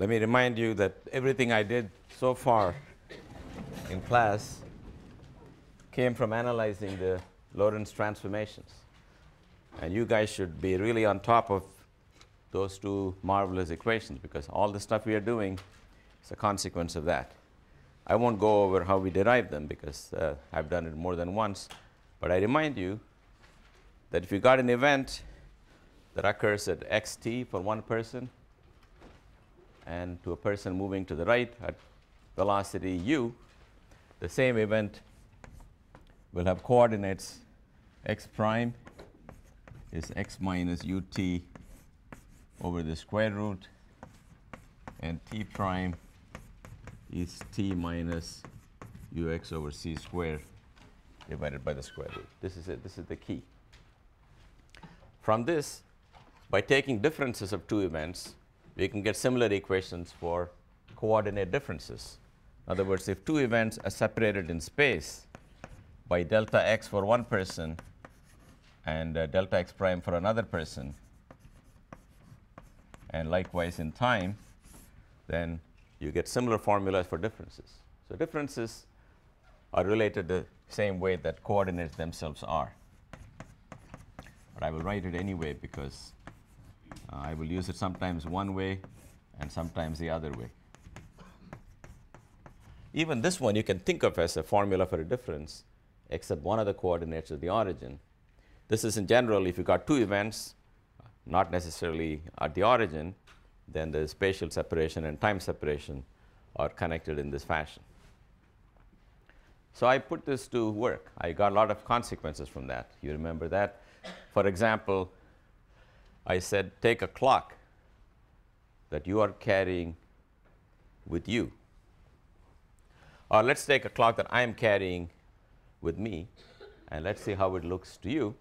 let me remind you that everything I did so far in class came from analyzing the Lorentz transformations. And you guys should be really on top of those two marvelous equations, because all the stuff we are doing is a consequence of that. I won't go over how we derive them, because I've done it more than once. But I remind you that if you got an event that occurs at xt for one person, and to a person moving to the right at velocity u, the same event will have coordinates x prime is x minus ut over the square root, and t prime is t minus ux over c squared divided by the square root. This is it. This is the key. From this, by taking differences of two events, we can get similar equations for coordinate differences. In other words, if two events are separated in space by delta x for one person and delta x prime for another person, and likewise in time, then you get similar formulas for differences. So differences are related the same way that coordinates themselves are. But I will write it anyway, because I will use it sometimes one way and sometimes the other way. Even this one you can think of as a formula for a difference, except one of the coordinates is the origin. This is in general, if you got two events, not necessarily at the origin, then the spatial separation and time separation are connected in this fashion. So I put this to work. I got a lot of consequences from that. You remember that? For example, I said take a clock that you are carrying with you. Or let's take a clock that I am carrying with me, and let's see how it looks to you.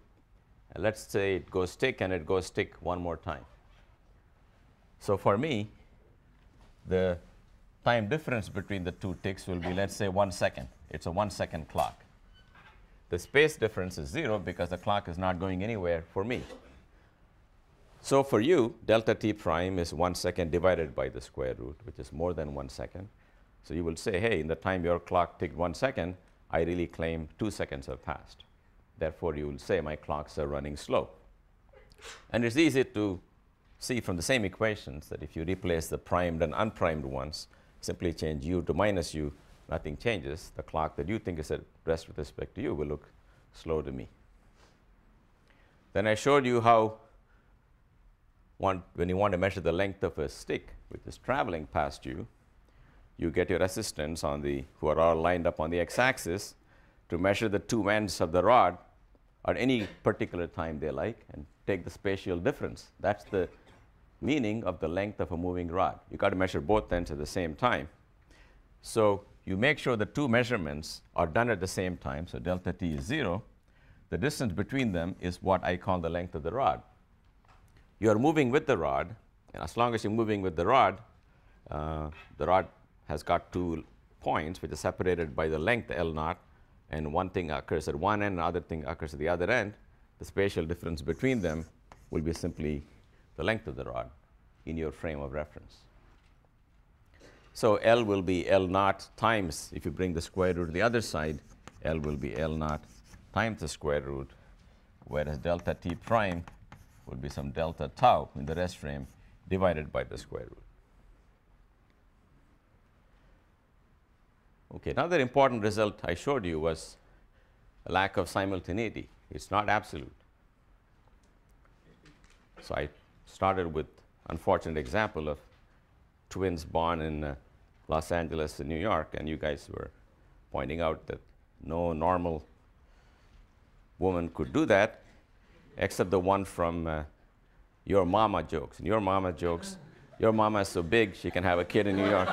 And let's say it goes tick, and it goes tick one more time. So for me, the time difference between the two ticks will be, let's say, 1 second. It's a 1 second clock. The space difference is 0 because the clock is not going anywhere for me. So for you, delta t prime is 1 second divided by the square root, which is more than 1 second. So you will say, hey, in the time your clock ticked 1 second, I really claim 2 seconds have passed. Therefore, you will say my clocks are running slow. And it's easy to see from the same equations that if you replace the primed and unprimed ones, simply change u to minus u, nothing changes. The clock that you think is at rest with respect to you will look slow to me. Then I showed you how when you want to measure the length of a stick which is traveling past you, you get your assistants on the, who are all lined up on the x-axis, to measure the two ends of the rod at any particular time they like and take the spatial difference. That's the meaning of the length of a moving rod. You got to measure both ends at the same time. So you make sure the two measurements are done at the same time. So delta t is 0. The distance between them is what I call the length of the rod. You are moving with the rod, and as long as you're moving with the rod has got 2 points which are separated by the length L naught, and one thing occurs at one end, another thing occurs at the other end. The spatial difference between them will be simply the length of the rod in your frame of reference. So L will be L naught times, if you bring the square root to the other side, L will be L naught times the square root, whereas delta t prime will be some delta tau in the rest frame divided by the square root. Okay, another important result I showed you was a lack of simultaneity. It's not absolute. So I started with unfortunate example of twins born in Los Angeles and New York, and you guys were pointing out that no normal woman could do that except the one from your mama jokes. And your mama jokes, your mama is so big she can have a kid in New York.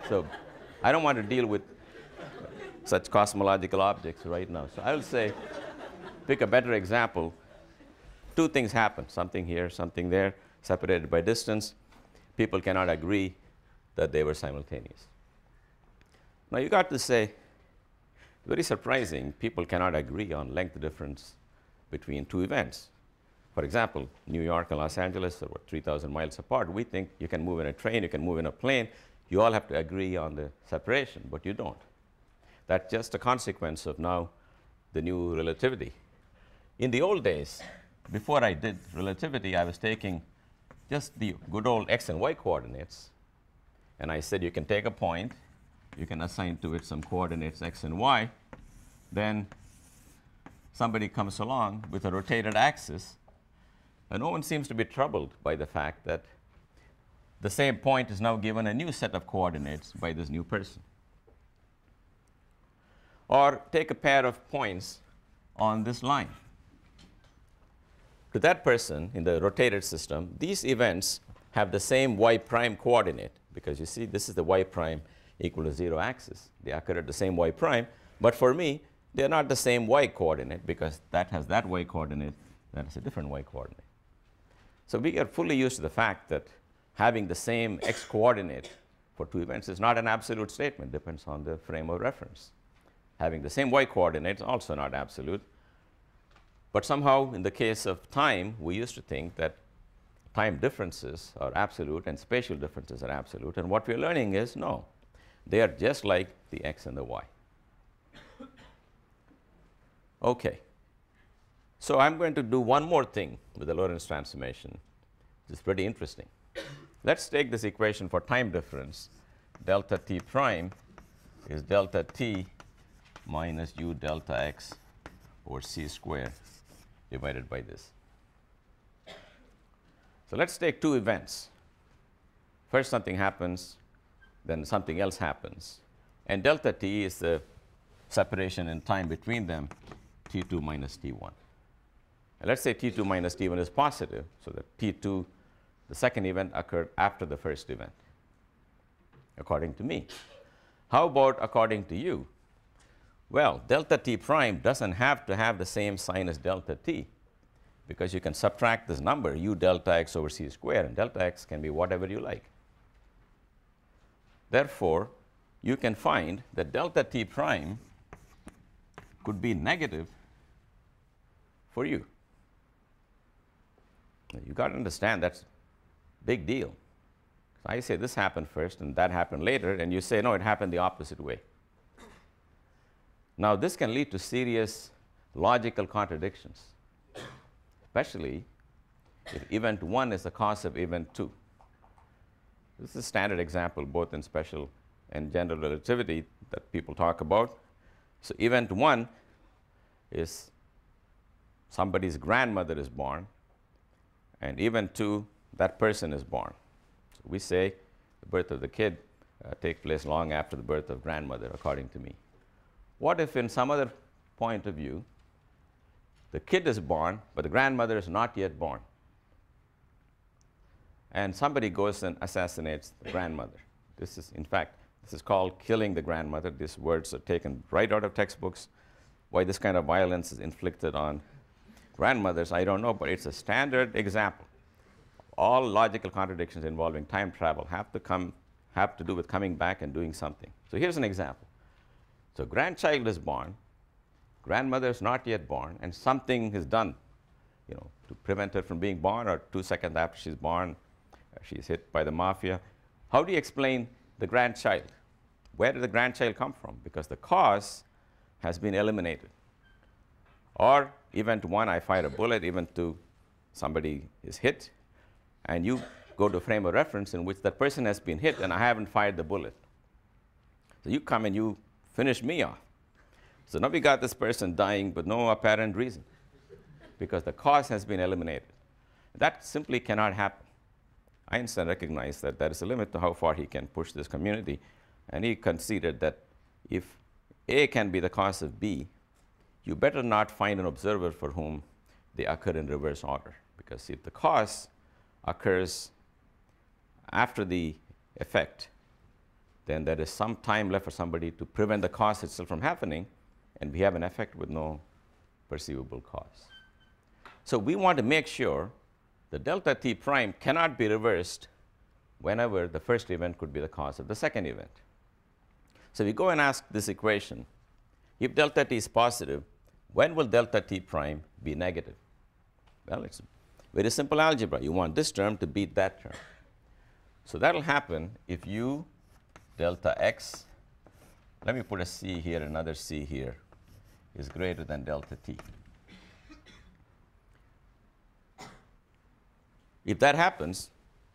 So I don't want to deal with such cosmological objects right now. So I will say, pick a better example. Two things happen, something here, something there, separated by distance. People cannot agree that they were simultaneous. Now you got to say, very surprising, people cannot agree on length difference between two events. For example, New York and Los Angeles are, what, 3,000 miles apart. We think you can move in a train, you can move in a plane. You all have to agree on the separation, but you don't. That's just a consequence of now the new relativity. In the old days, before I did relativity, I was taking just the good old x and y coordinates, and I said you can take a point, you can assign to it some coordinates x and y, then somebody comes along with a rotated axis, and no one seems to be troubled by the fact that the same point is now given a new set of coordinates by this new person. Or take a pair of points on this line. To that person in the rotated system, these events have the same y prime coordinate, because you see this is the y prime equal to 0 axis. They occur at the same y prime, but for me, they're not the same y coordinate, because that has that y coordinate, that has a different y coordinate. So we get fully used to the fact that having the same x coordinate for two events is not an absolute statement, depends on the frame of reference. Having the same y coordinate is also not absolute. But somehow, in the case of time, we used to think that time differences are absolute and spatial differences are absolute. And what we're learning is, no, they are just like the x and the y. OK. So I'm going to do one more thing with the Lorentz transformation, which is pretty interesting. Let's take this equation for time difference. Delta t prime is delta t minus u delta x over c squared divided by this. So let's take two events. First something happens, then something else happens. And delta t is the separation in time between them, t2 minus t1. And let's say t2 minus t1 is positive, so that t2, the second event, occurred after the first event, according to me. How about according to you? Well, delta t prime doesn't have to have the same sign as delta t, because you can subtract this number, u delta x over c squared, and delta x can be whatever you like. Therefore, you can find that delta t prime could be negative for you. Now, you got to understand that's a big deal. I say this happened first and that happened later, and you say, no, it happened the opposite way. Now, this can lead to serious logical contradictions, especially if event 1 is the cause of event 2. This is a standard example both in special and general relativity that people talk about. So event 1 is somebody's grandmother is born, and event 2, that person is born. So we say the birth of the kid takes place long after the birth of grandmother, according to me. What if in some other point of view, the kid is born, but the grandmother is not yet born, and somebody goes and assassinates the grandmother? This is, in fact, this is called killing the grandmother. These words are taken right out of textbooks. Why this kind of violence is inflicted on grandmothers, I don't know, but it's a standard example. All logical contradictions involving time travel have to do with coming back and doing something. So here's an example. So grandchild is born, grandmother is not yet born, and something is done, to prevent her from being born, or 2 seconds after she's born, she's hit by the mafia. How do you explain the grandchild? Where did the grandchild come from? Because the cause has been eliminated. Or event 1, I fire a bullet. Event 2, somebody is hit, and you go to a frame of reference in which that person has been hit and I haven't fired the bullet. So you come and you finish me off. So now we got this person dying with no apparent reason, because the cause has been eliminated. That simply cannot happen. Einstein recognized that there is a limit to how far he can push this community, and he considered that if A can be the cause of B, you better not find an observer for whom they occur in reverse order, because if the cause occurs after the effect, then there is some time left for somebody to prevent the cause itself from happening, and we have an effect with no perceivable cause. So we want to make sure the delta t prime cannot be reversed whenever the first event could be the cause of the second event. So we go and ask this equation, if delta t is positive, when will delta t prime be negative? Well, it's Very simple algebra. You want this term to beat that term. So that will happen if u delta x, let me put a c here, another c here, is greater than delta t. If that happens,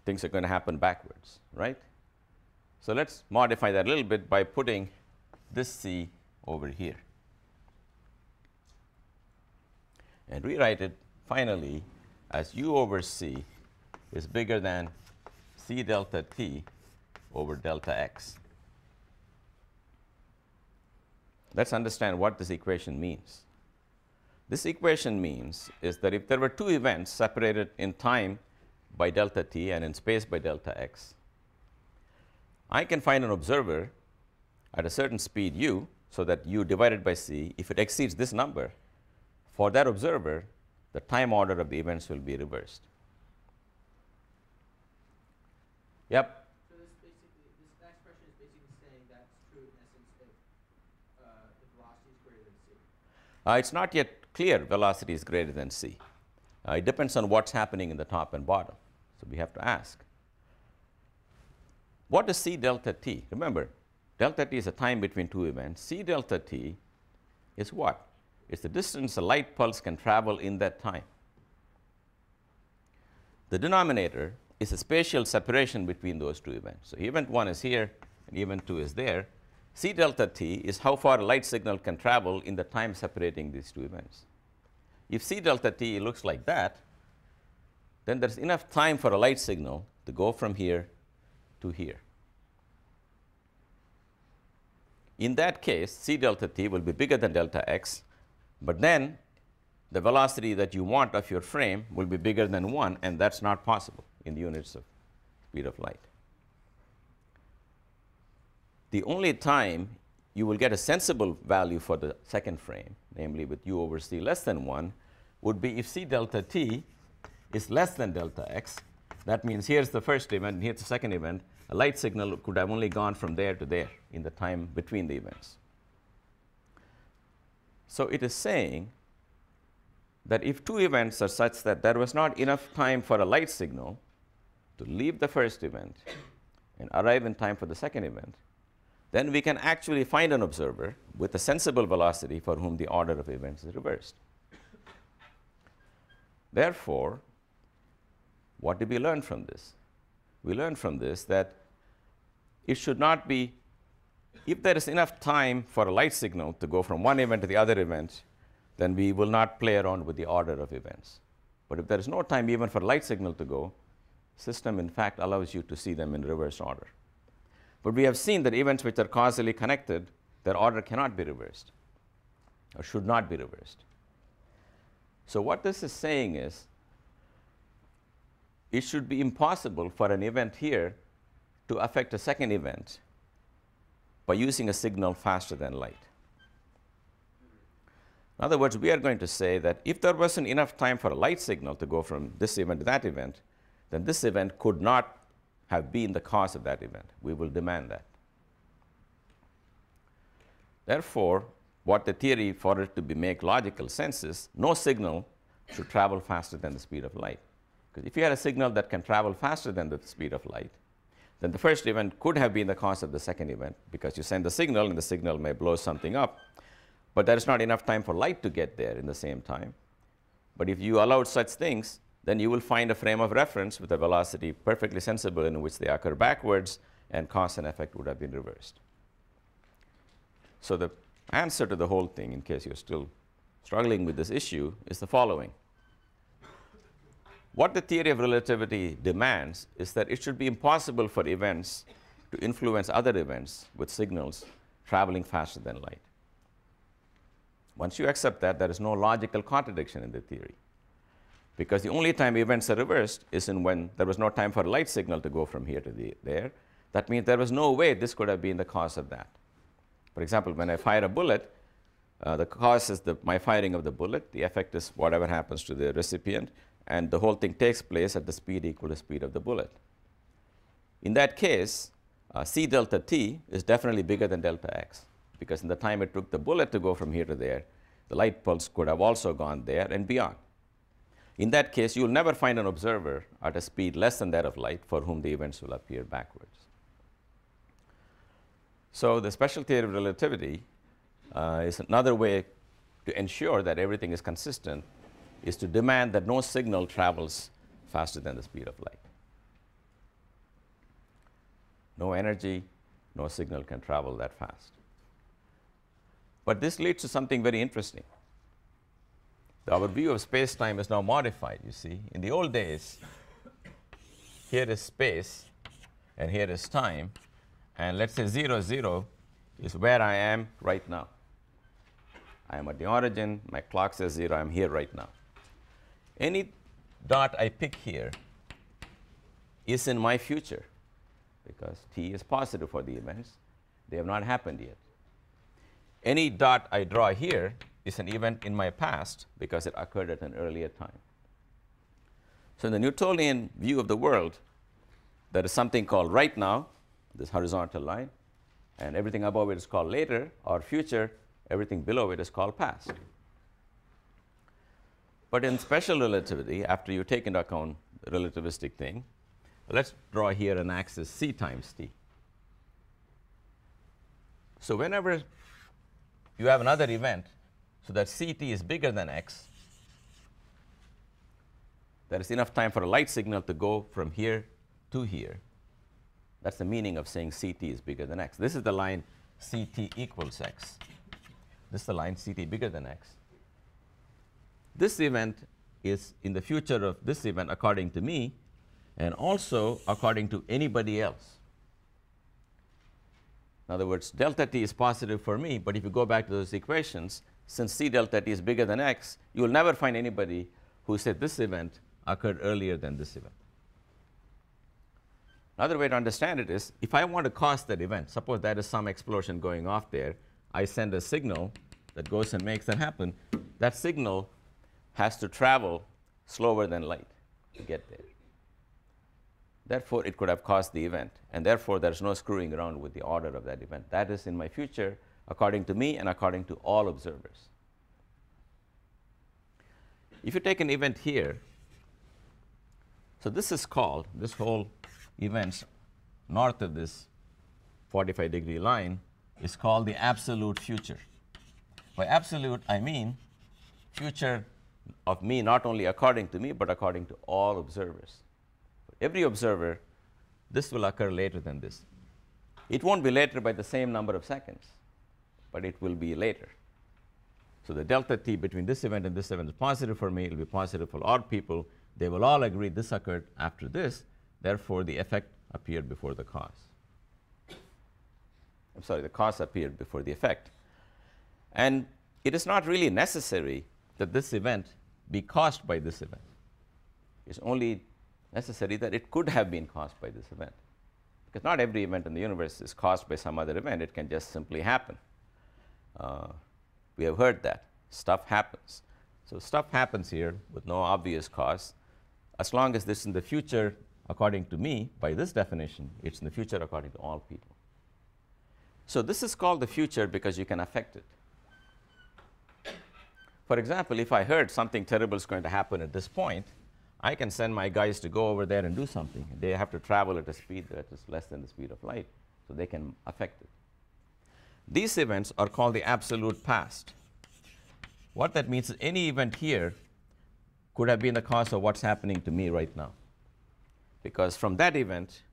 things are going to happen backwards, right? So let's modify that a little bit by putting this c over here and rewrite it finally as u over c is bigger than c delta t over delta x. Let's understand what this equation means. This equation means is that if there were two events separated in time by delta t and in space by delta x, I can find an observer at a certain speed u, so that u divided by c, if it exceeds this number, for that observer, the time order of the events will be reversed. Yep? So this expression is basically saying that's true in essence if the velocity is greater than c. It's not yet clear velocity is greater than c. It depends on what's happening in the top and bottom. So we have to ask, what is c delta t? Remember, delta t is a time between two events. C delta t is what? It's the distance a light pulse can travel in that time. The denominator is a spatial separation between those two events. So event 1 is here and event 2 is there. C delta t is how far a light signal can travel in the time separating these two events. If c delta t looks like that, then there's enough time for a light signal to go from here to here. In that case, c delta t will be bigger than delta x, but then the velocity that you want of your frame will be bigger than 1, and that's not possible in the units of speed of light. The only time you will get a sensible value for the second frame, namely with u over c less than 1, would be if c delta t is less than delta x. That means here's the first event and here's the second event. A light signal could have only gone from there to there in the time between the events. So it is saying that if two events are such that there was not enough time for a light signal to leave the first event and arrive in time for the second event, then we can actually find an observer with a sensible velocity for whom the order of events is reversed. Therefore, what did we learn from this? We learned from this that it should not be, if there is enough time for a light signal to go from one event to the other event, then we will not play around with the order of events. But if there is no time even for a light signal to go, system in fact allows you to see them in reverse order. But we have seen that events which are causally connected, their order cannot be reversed or should not be reversed. So what this is saying is it should be impossible for an event here to affect a second event by using a signal faster than light. In other words, we are going to say that if there wasn't enough time for a light signal to go from this event to that event, then this event could not have been the cause of that event. We will demand that. Therefore, what the theory, for it to make logical sense, is no signal should travel faster than the speed of light. Because if you had a signal that can travel faster than the speed of light, then the first event could have been the cause of the second event, because you send the signal and the signal may blow something up. But there is not enough time for light to get there in the same time. But if you allowed such things, then you will find a frame of reference with a velocity perfectly sensible in which they occur backwards, and cause and effect would have been reversed. So the answer to the whole thing, in case you're still struggling with this issue, is the following. What the theory of relativity demands is that it should be impossible for events to influence other events with signals traveling faster than light. Once you accept that, there is no logical contradiction in the theory, because the only time events are reversed is when there was no time for a light signal to go from here to there. That means there was no way this could have been the cause of that. For example, when I fire a bullet, the cause is my firing of the bullet. The effect is whatever happens to the recipient, and the whole thing takes place at the speed equal to the speed of the bullet. In that case, c delta t is definitely bigger than delta x, because in the time it took the bullet to go from here to there, the light pulse could have also gone there and beyond. In that case, you will never find an observer at a speed less than that of light for whom the events will appear backwards. So the special theory of relativity is another way to ensure that everything is consistent, is to demand that no signal travels faster than the speed of light. No energy, no signal can travel that fast. But this leads to something very interesting. Our view of space-time is now modified, you see. In the old days, here is space, and here is time. And let's say 0, 0 is where I am right now. I am at the origin. My clock says 0. I'm here right now. Any dot I pick here is in my future, because t is positive for the events. They have not happened yet. Any dot I draw here is an event in my past, because it occurred at an earlier time. So in the Newtonian view of the world, there is something called right now, this horizontal line, and everything above it is called later or future. Everything below it is called past. But in special relativity, after you take into account the relativistic thing, let's draw here an axis c times t. So whenever you have another event so that ct is bigger than x, there is enough time for a light signal to go from here to here. That's the meaning of saying ct is bigger than x. This is the line ct equals x. This is the line ct bigger than x. This event is in the future of this event according to me, and also according to anybody else. In other words, delta t is positive for me, but if you go back to those equations, since c delta t is bigger than x, you will never find anybody who said this event occurred earlier than this event. Another way to understand it is, if I want to cause that event, suppose there is some explosion going off there, I send a signal that goes and makes that happen. That signal has to travel slower than light to get there. Therefore, it could have caused the event, and therefore, there's no screwing around with the order of that event. That is in my future, according to me and according to all observers. If you take an event here, so this is called, this whole event north of this 45-degree line is called the absolute future. By absolute, I mean future of me not only according to me, but according to all observers. For every observer, this will occur later than this. It won't be later by the same number of seconds, but it will be later. So the delta t between this event and this event is positive for me. It will be positive for all people. They will all agree this occurred after this. Therefore, the effect appeared before the cause. I'm sorry, the cause appeared before the effect. And it is not really necessary that this event be caused by this event. It's only necessary that it could have been caused by this event. Because not every event in the universe is caused by some other event. It can just simply happen. We have heard that. Stuff happens. So stuff happens here with no obvious cause. As long as this is in the future, according to me, by this definition, it's in the future according to all people. So this is called the future because you can affect it. For example, if I heard something terrible is going to happen at this point, I can send my guys to go over there and do something. They have to travel at a speed that is less than the speed of light, so they can affect it. These events are called the absolute past. What that means is any event here could have been the cause of what's happening to me right now. Because from that event,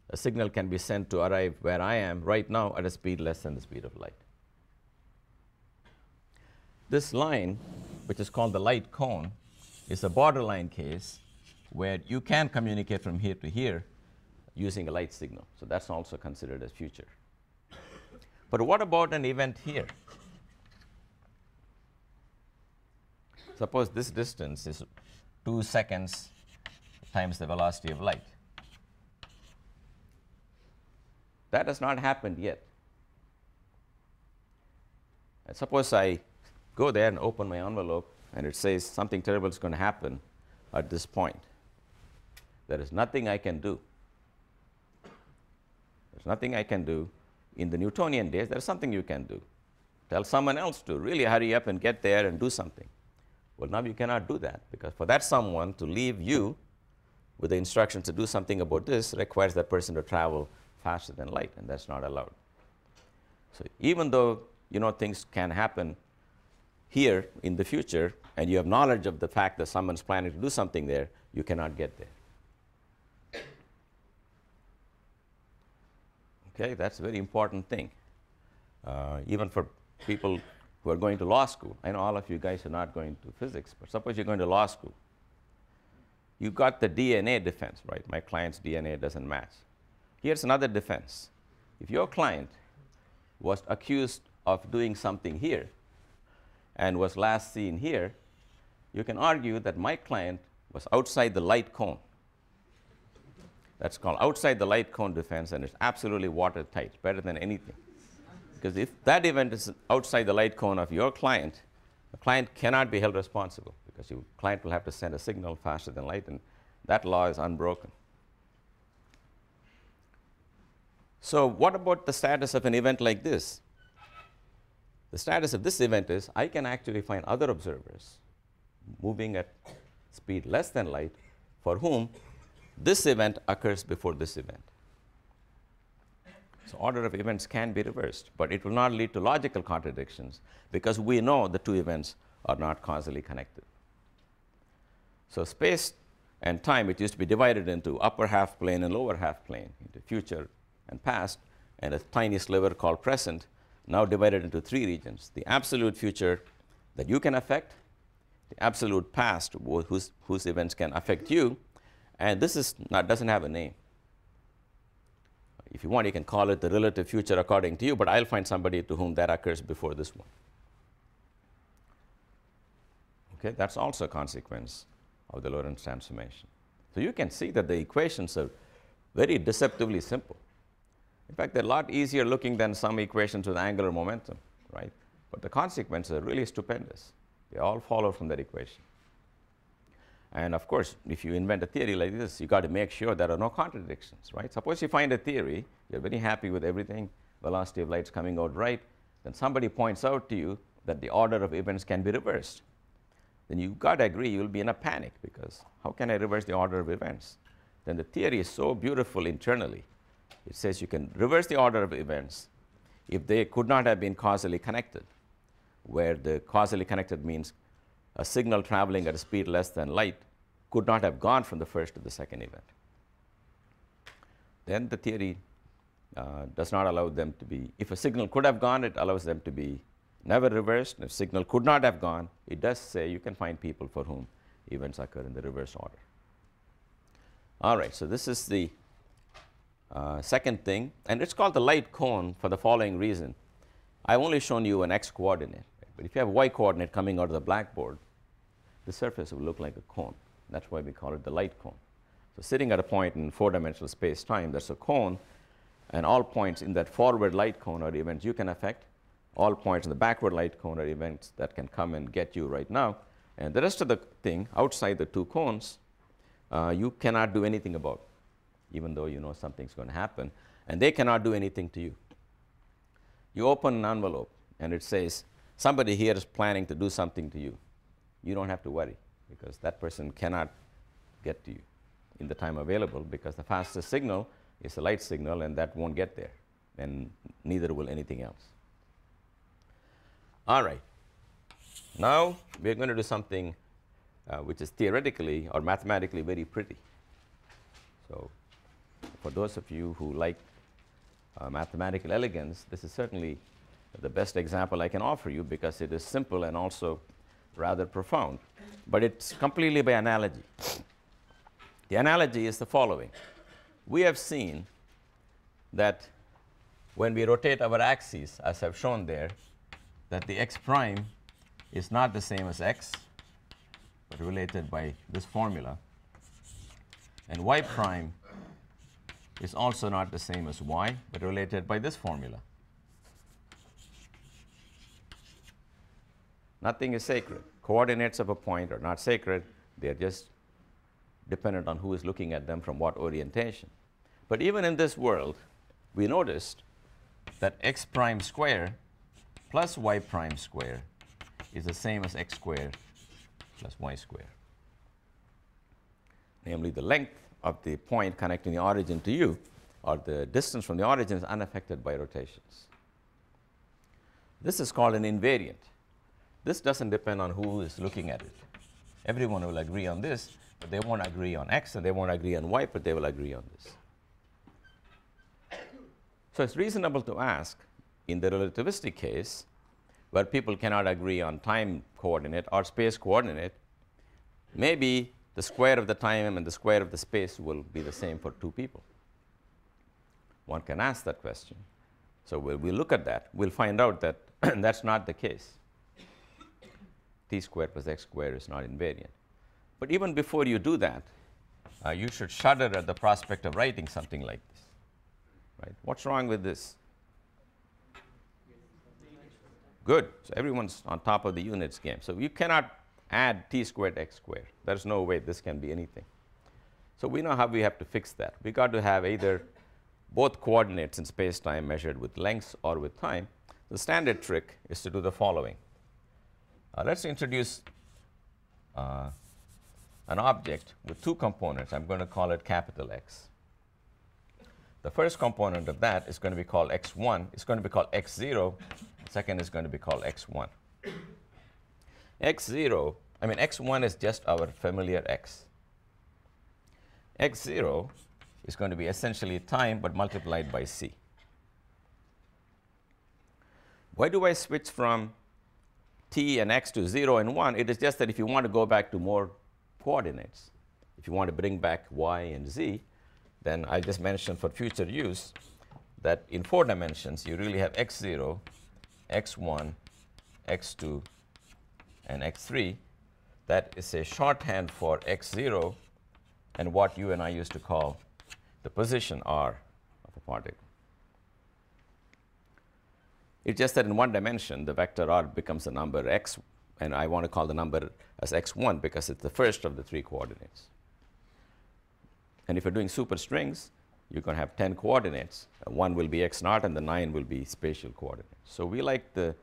a signal can be sent to arrive where I am right now at a speed less than the speed of light. This line, which is called the light cone, is a borderline case where you can communicate from here to here using a light signal. So that's also considered as future. But what about an event here? Suppose this distance is 2 seconds times the velocity of light. That has not happened yet. And suppose I go there and open my envelope, and it says something terrible is going to happen at this point. There is nothing I can do. There's nothing I can do. In the Newtonian days, there's something you can do. Tell someone else to really hurry up and get there and do something. Well, now you cannot do that, because for that someone to leave you with the instructions to do something about this requires that person to travel faster than light, and that's not allowed. So even though you know things can happen here in the future, and you have knowledge of the fact that someone's planning to do something there, you cannot get there. Okay, that's a very important thing. Even for people who are going to law school. I know all of you guys are not going to physics, but suppose you're going to law school. You got the DNA defense, right? My client's DNA doesn't match. Here's another defense. If your client was accused of doing something here and was last seen here, you can argue that my client was outside the light cone. That's called outside the light cone defense, and it's absolutely watertight, better than anything. Because if that event is outside the light cone of your client, the client cannot be held responsible, because your client will have to send a signal faster than light, and that law is unbroken. So what about the status of an event like this? The status of this event is I can actually find other observers moving at speed less than light for whom this event occurs before this event. So order of events can be reversed, but it will not lead to logical contradictions, because we know the two events are not causally connected. So space and time, which used to be divided into upper half plane and lower half plane, into future and past, and a tiny sliver called present, now divided into three regions: the absolute future that you can affect, the absolute past whose events can affect you, and this is doesn't have a name. If you want, you can call it the relative future according to you, but I'll find somebody to whom that occurs before this one. Okay, that's also a consequence of the Lorentz transformation. So you can see that the equations are very deceptively simple. In fact, they're a lot easier looking than some equations with angular momentum, right? But the consequences are really stupendous. They all follow from that equation. And of course, if you invent a theory like this, you've got to make sure there are no contradictions, right? Suppose you find a theory, you're very happy with everything, velocity of light's coming out right, then somebody points out to you that the order of events can be reversed. Then you've got to agree you'll be in a panic, because how can I reverse the order of events? Then the theory is so beautiful internally. It says you can reverse the order of events if they could not have been causally connected, where the causally connected means a signal traveling at a speed less than light could not have gone from the first to the second event. Then the theory does not allow them to be, if a signal could have gone, it allows them to be never reversed. If a signal could not have gone, it does say you can find people for whom events occur in the reverse order. All right, so this is the second thing, and it's called the light cone for the following reason. I've only shown you an x coordinate, but if you have a y coordinate coming out of the blackboard, the surface will look like a cone. That's why we call it the light cone. So sitting at a point in four-dimensional space-time, there's a cone, and all points in that forward light cone are events you can affect. All points in the backward light cone are events that can come and get you right now. And the rest of the thing, outside the two cones, you cannot do anything about, even though you know something's going to happen, and they cannot do anything to you. You open an envelope, and it says, somebody here is planning to do something to you. You don't have to worry, because that person cannot get to you in the time available, because the fastest signal is a light signal, and that won't get there, and neither will anything else. All right. Now we're going to do something which is theoretically or mathematically very pretty. So for those of you who like mathematical elegance, this is certainly the best example I can offer you, because it is simple and also rather profound. But it's completely by analogy. The analogy is the following. We have seen that when we rotate our axes, as I've shown there, that the x prime is not the same as x, but related by this formula. And y prime is also not the same as y, but related by this formula. Nothing is sacred. Coordinates of a point are not sacred. They are just dependent on who is looking at them from what orientation. But even in this world, we noticed that x prime square plus y prime square is the same as x squared plus y square. Namely, the length of the point connecting the origin to you, or the distance from the origin, is unaffected by rotations. This is called an invariant. This doesn't depend on who is looking at it. Everyone will agree on this, but they won't agree on x, and they won't agree on y, but they will agree on this. So it's reasonable to ask, in the relativistic case, where people cannot agree on time coordinate or space coordinate, maybe the square of the time and the square of the space will be the same for two people. One can ask that question. So when we look at that, we'll find out that that's not the case. T squared plus x squared is not invariant. But even before you do that, you should shudder at the prospect of writing something like this. Right? What's wrong with this? Good. So everyone's on top of the units game. So you cannot add t squared x squared. There's no way this can be anything. So we know how we have to fix that. We got to have either both coordinates in space-time measured with lengths or with time. The standard trick is to do the following. Let's introduce an object with two components. I'm going to call it capital X. The first component of that is going to be called x1. It's going to be called x0. The second is going to be called x1. x1 is just our familiar x. x0 is going to be essentially time, but multiplied by c. Why do I switch from t and x to 0 and 1? It is just that if you want to go back to more coordinates, if you want to bring back y and z, then I just mentioned for future use that in 4 dimensions, you really have x0, x1, x2, and x3. That is a shorthand for x0 and what you and I used to call the position r of a particle. It's just that in 1 dimension, the vector r becomes a number x, and I want to call the number as x1 because it's the first of the 3 coordinates. And if you're doing superstrings, you're going to have 10 coordinates. 1 will be x0, and the 9 will be spatial coordinates. So we like the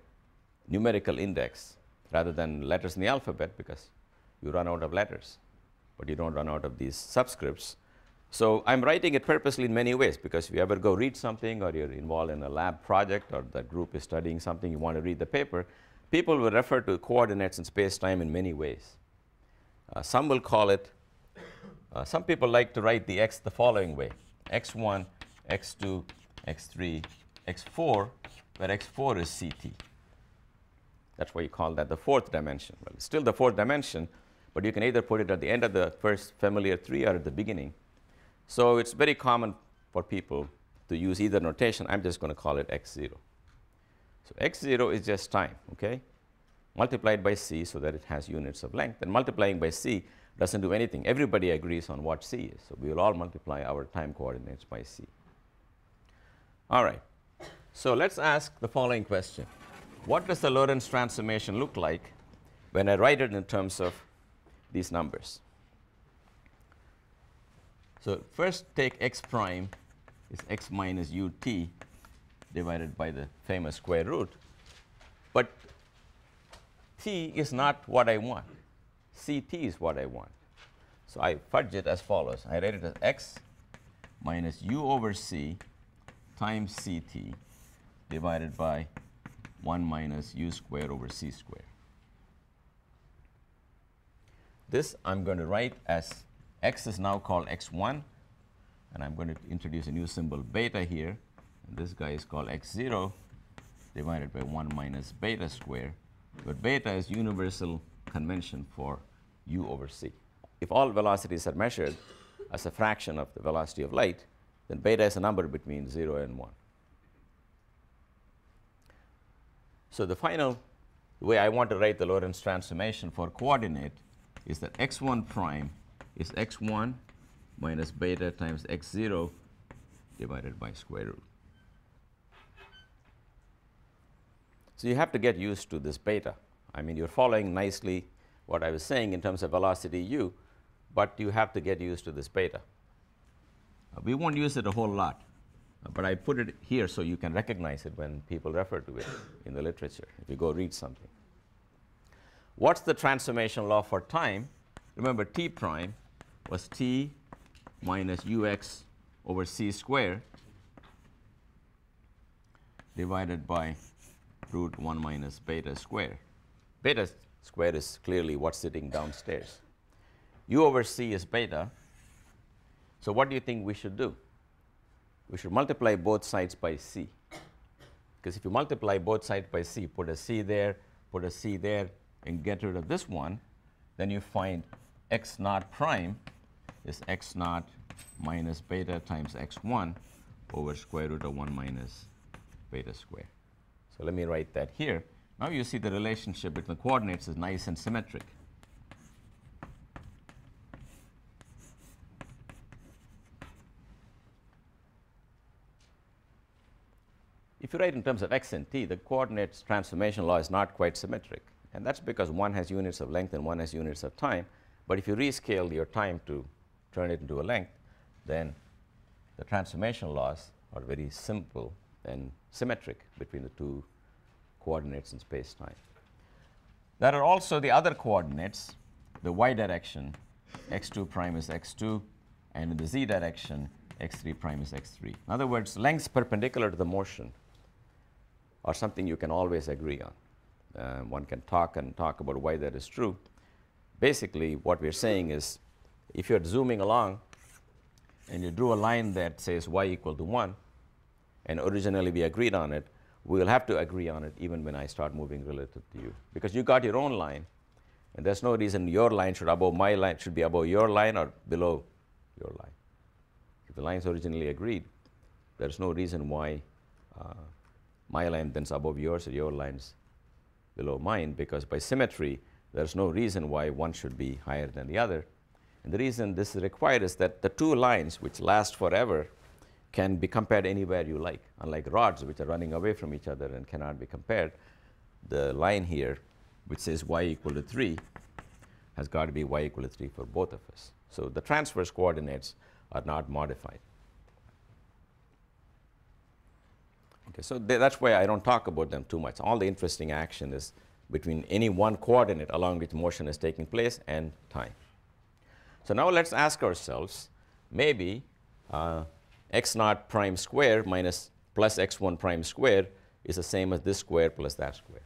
numerical index rather than letters in the alphabet because you run out of letters, but you don't run out of these subscripts. So I'm writing it purposely in many ways because if you ever go read something or you're involved in a lab project or the group is studying something, you want to read the paper, people will refer to coordinates in space-time in many ways. Some will call it, some people like to write the x the following way: x1, x2, x3, x4, where x4 is ct. That's why you call that the 4th dimension. Well, it's still the 4th dimension, but you can either put it at the end of the first familiar 3 or at the beginning. So it's very common for people to use either notation. I'm just going to call it x0. So x0 is just time, okay, multiplied by c so that it has units of length. And multiplying by c doesn't do anything. Everybody agrees on what c is. So we will all multiply our time coordinates by c. All right. So let's ask the following question. What does the Lorentz transformation look like when I write it in terms of these numbers? So first take x prime is x minus ut divided by the famous square root. But t is not what I want. ct is what I want. So I fudge it as follows. I write it as x minus u over c times ct divided by 1 minus u squared over c squared. This I'm going to write as x is now called x1, and I'm going to introduce a new symbol beta here. And this guy is called x0 divided by 1 minus beta squared. But beta is universal convention for u over c. If all velocities are measured as a fraction of the velocity of light, then beta is a number between 0 and 1. So the final way I want to write the Lorentz transformation for coordinate is that x1 prime is x1 minus beta times x0 divided by square root. So you have to get used to this beta. I mean, you're following nicely what I was saying in terms of velocity u, but you have to get used to this beta. We won't use it a whole lot, but I put it here so you can recognize it when people refer to it in the literature, if you go read something. What's the transformation law for time? Remember, t prime was t minus ux over c squared divided by root 1 minus beta square. Beta square is clearly what's sitting downstairs. U over c is beta. So what do you think we should do? We should multiply both sides by c. Because if you multiply both sides by c, put a c there, put a c there, and get rid of this one, then you find x naught prime is x naught minus beta times x1 over square root of 1 minus beta square. So let me write that here. Now you see the relationship between the coordinates is nice and symmetric. If you write in terms of x and t, the coordinates transformation law is not quite symmetric. And that's because one has units of length and one has units of time. But if you rescale your time to turn it into a length, then the transformation laws are very simple and symmetric between the two coordinates in space-time. There are also the other coordinates, the y direction, x2 prime is x2, and in the z direction, x3 prime is x3. In other words, lengths perpendicular to the motion are something you can always agree on. One can talk about why that is true. Basically, what we're saying is, if you're zooming along and you drew a line that says y equal to 1, and originally we agreed on it, we will have to agree on it even when I start moving relative to you. Because you got your own line, and there's no reason your line should be above your line or below your line. If the lines originally agreed, there's no reason why my line then's above yours or your line's below mine, because by symmetry, there's no reason why one should be higher than the other. And the reason this is required is that the two lines, which last forever, can be compared anywhere you like. Unlike rods, which are running away from each other and cannot be compared, the line here, which says y equal to 3, has got to be y equal to 3 for both of us. So the transverse coordinates are not modified. Okay, so that's why I don't talk about them too much. All the interesting action is between any one coordinate along which motion is taking place and time. So now let's ask ourselves, maybe x naught prime square minus plus x1 prime square is the same as this square plus that square.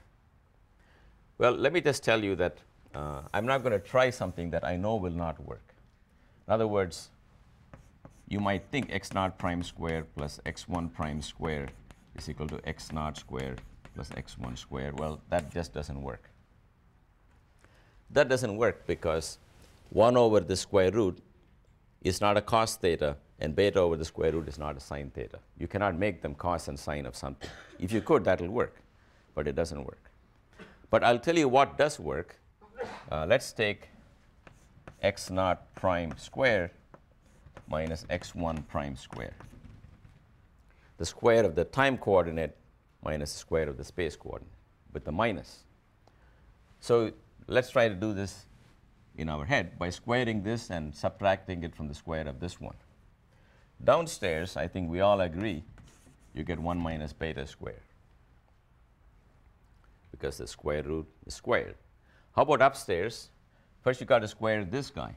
Well, let me just tell you that I'm not going to try something that I know will not work. In other words, you might think x naught prime square plus x1 prime square is equal to x naught square plus x1 square. Well, that just doesn't work. That doesn't work because 1 over the square root is not a cos theta, and beta over the square root is not a sine theta. You cannot make them cos and sine of something. If you could, that will work, but it doesn't work. But I'll tell you what does work. Let's take x naught prime square minus x1 prime square. The square of the time coordinate minus the square of the space coordinate with the minus. So let's try to do this in our head by squaring this and subtracting it from the square of this one. Downstairs, I think we all agree, you get 1 minus beta square because the square root is squared. How about upstairs? First, you got to square this guy.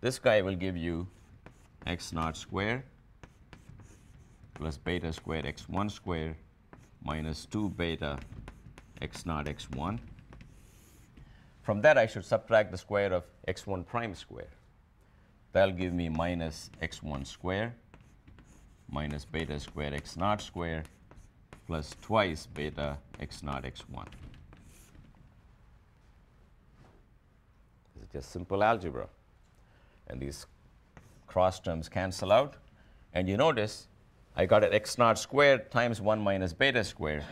This guy will give you x naught square plus beta square x1 square minus 2 beta x naught x1. From that, I should subtract the square of x1 prime square. That'll give me minus x1 square minus beta square x naught square plus twice beta x naught x1. This is just simple algebra. And these cross terms cancel out. And you notice I got an x naught squared times 1 minus beta square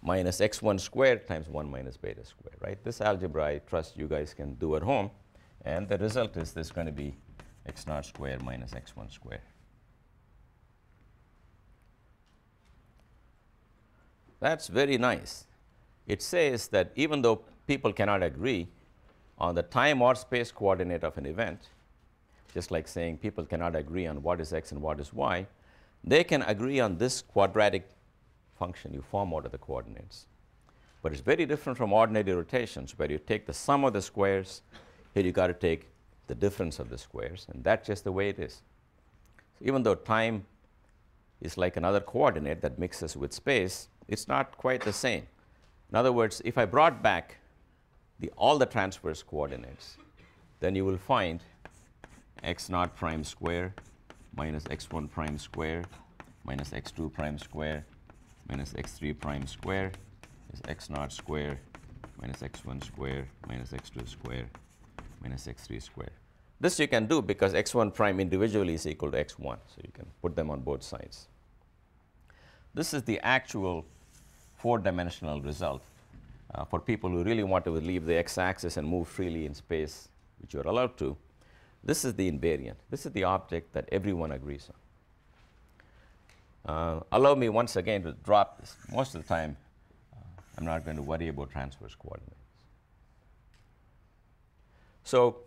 minus x1 squared times 1 minus beta square, right? This algebra I trust you guys can do at home. And the result is this is going to be x naught squared minus x1 squared. That's very nice. It says that even though people cannot agree on the time or space coordinate of an event, just like saying people cannot agree on what is x and what is y, they can agree on this quadratic function you form out of the coordinates. But it's very different from ordinary rotations, where you take the sum of the squares. Here you got to take the difference of the squares, and that's just the way it is. So even though time is like another coordinate that mixes with space, it's not quite the same. In other words, if I brought back all the transverse coordinates, then you will find x naught prime square minus x1 prime square minus x2 prime square minus x3 prime square is x naught square minus x1 square minus x2 square minus x3 square. This you can do because x1 prime individually is equal to x1, so you can put them on both sides. This is the actual four-dimensional result for people who really want to leave the x-axis and move freely in space, which you are allowed to. This is the invariant. This is the object that everyone agrees on. Allow me once again to drop this. Most of the time, I'm not going to worry about transverse coordinates. So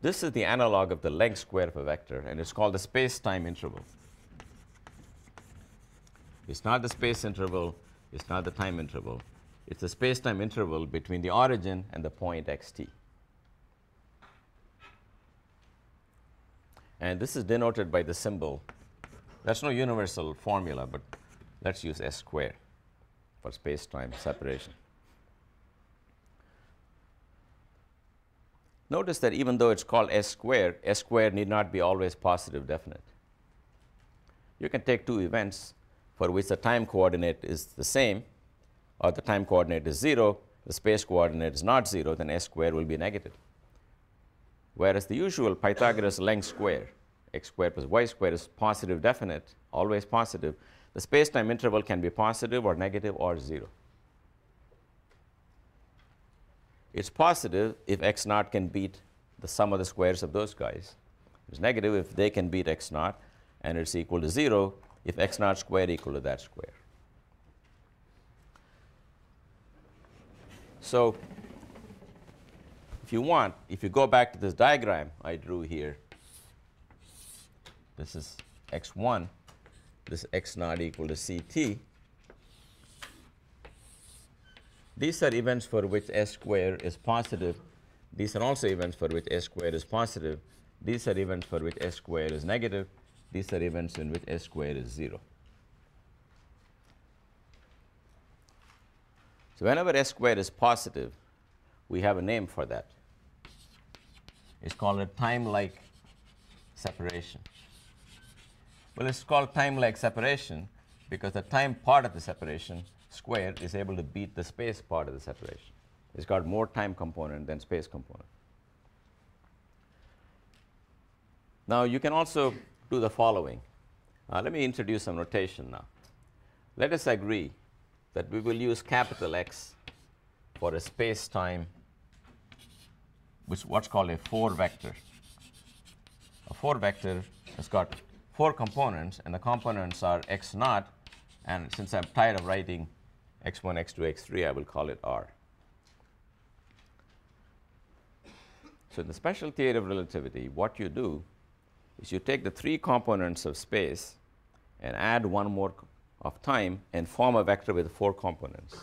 this is the analog of the length square of a vector, and it's called the space-time interval. It's not the space interval. It's not the time interval. It's the space-time interval between the origin and the point xt. And this is denoted by the symbol. That's no universal formula, but let's use s squared for space-time separation. Notice that even though it's called s squared need not be always positive definite. You can take two events for which the time coordinate is the same, or the time coordinate is 0, the space coordinate is not 0, then s squared will be negative. Whereas the usual Pythagoras length square, x squared plus y squared, is positive definite, always positive. The space-time interval can be positive or negative or 0. It's positive if x naught can beat the sum of the squares of those guys. It's negative if they can beat x naught, and it's equal to 0 if x naught squared equal to that square. So if you want, if you go back to this diagram I drew here, this is x1, this x naught equal to ct. These are events for which s squared is positive. These are also events for which s squared is positive. These are events for which s squared is negative. These are events in which s squared is 0. So whenever s squared is positive, we have a name for that. It's called a time-like separation. Well, it's called time-like separation because the time part of the separation squared is able to beat the space part of the separation. It's got more time component than space component. Now you can also do the following. Let me introduce some notation now. Let us agree that we will use capital X for a space-time, which is what's called a 4-vector. A 4-vector has got 4 components, and the components are x naught, and since I'm tired of writing x1, x2, x3, I will call it R. So in the special theory of relativity, what you do is you take the 3 components of space and add one more of time and form a vector with 4 components.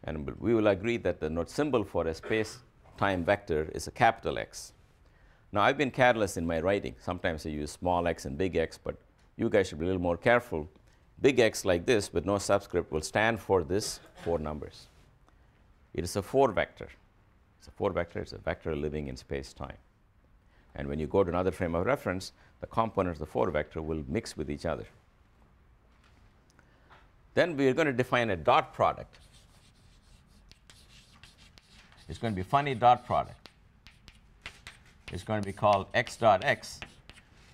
And we will agree that the note symbol for a space-time vector is a capital X. Now, I've been careless in my writing. Sometimes I use small x and big X, but you guys should be a little more careful. Big X like this with no subscript will stand for this 4 numbers. It is a 4-vector. It's a 4-vector. It's a vector living in space-time. And when you go to another frame of reference, the components of the 4-vector will mix with each other. Then we are going to define a dot product. It's going to be funny dot product. It's going to be called x dot x.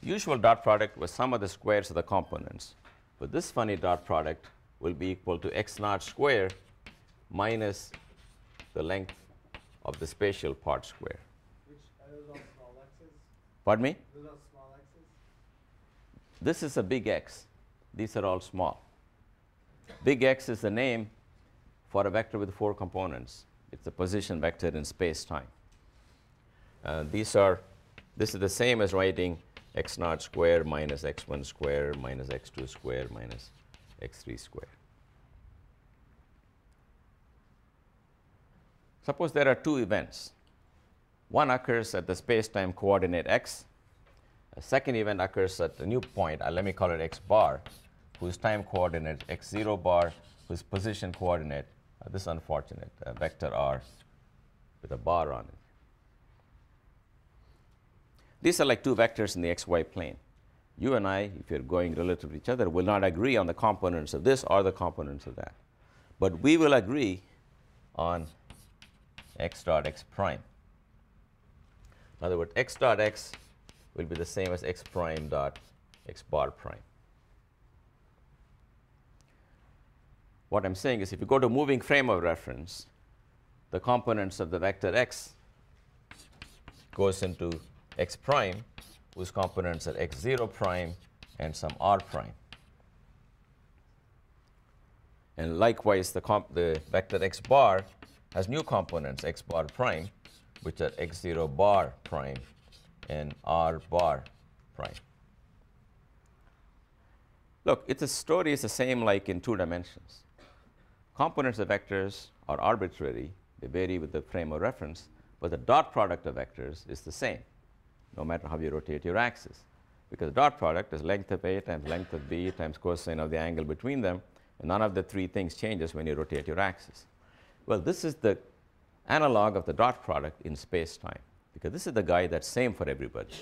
Usual dot product was sum of the squares of the components. But this funny dot product will be equal to x naught square minus the length of the spatial part square. Which are those all small x's? Pardon me? Those all small x's? This is a big X. These are all small. Big X is the name for a vector with 4 components. It's a position vector in space-time. This is the same as writing x naught square minus x1 square minus x2 square minus x3 square. Suppose there are two events. One occurs at the space-time coordinate x. A second event occurs at a new point, let me call it x bar, whose time coordinate x0 bar, whose position coordinate, this unfortunate vector r with a bar on it. These are like two vectors in the xy plane. You and I, if you're going relative to each other, will not agree on the components of this or the components of that. But we will agree on x dot x prime. In other words, x dot x will be the same as x prime dot x bar prime. What I'm saying is if you go to moving frame of reference, the components of the vector x goes into x prime, whose components are x0 prime and some r prime. And likewise, the vector x bar has new components, x bar prime, which are x0 bar prime and r bar prime. Look, the story is the same like in 2 dimensions. Components of vectors are arbitrary. They vary with the frame of reference, but the dot product of vectors is the same, no matter how you rotate your axis. Because the dot product is length of A times length of B times cosine of the angle between them, and none of the three things changes when you rotate your axis. Well, this is the analog of the dot product in space-time, because this is the guy that's same for everybody.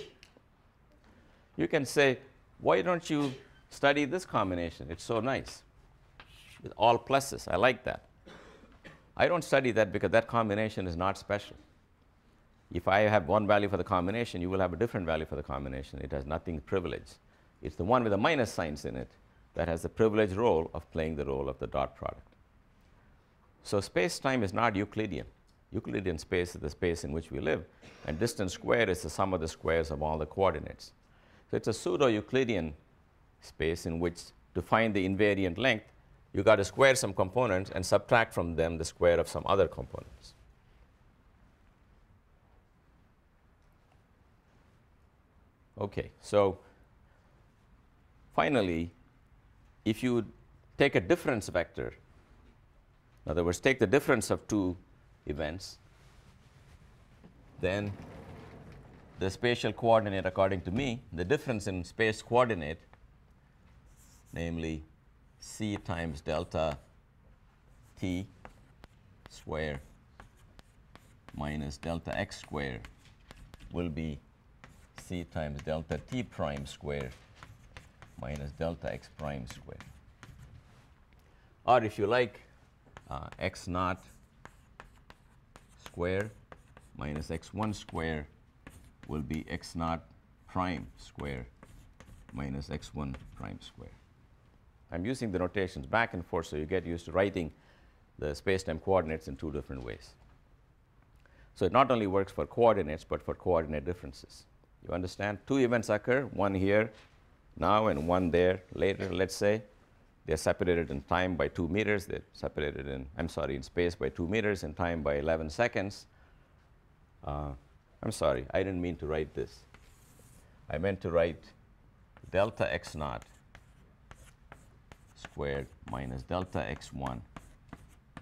You can say, why don't you study this combination? It's so nice. With all pluses. I like that. I don't study that because that combination is not special. If I have one value for the combination, you will have a different value for the combination. It has nothing privileged. It's the one with the minus signs in it that has the privileged role of playing the role of the dot product. So space-time is not Euclidean. Euclidean space is the space in which we live, and distance squared is the sum of the squares of all the coordinates. So it's a pseudo-Euclidean space in which to find the invariant length, you got to square some components and subtract from them the square of some other components. Okay, so finally, if you take a difference vector, in other words, take the difference of two events, then the spatial coordinate, according to me, the difference in space coordinate, namely c times delta t square minus delta x square, will be c times delta t prime square minus delta x prime square. Or if you like, x naught square minus x1 square will be x naught prime square minus x1 prime square. I'm using the notations back and forth so you get used to writing the space-time coordinates in two different ways. So it not only works for coordinates, but for coordinate differences. You understand? Two events occur, one here now and one there later, let's say. They're separated in time by 2 meters. They're separated in, in space by 2 meters and time by 11 seconds. I'm sorry, I didn't mean to write this. I meant to write delta x naught squared minus delta x1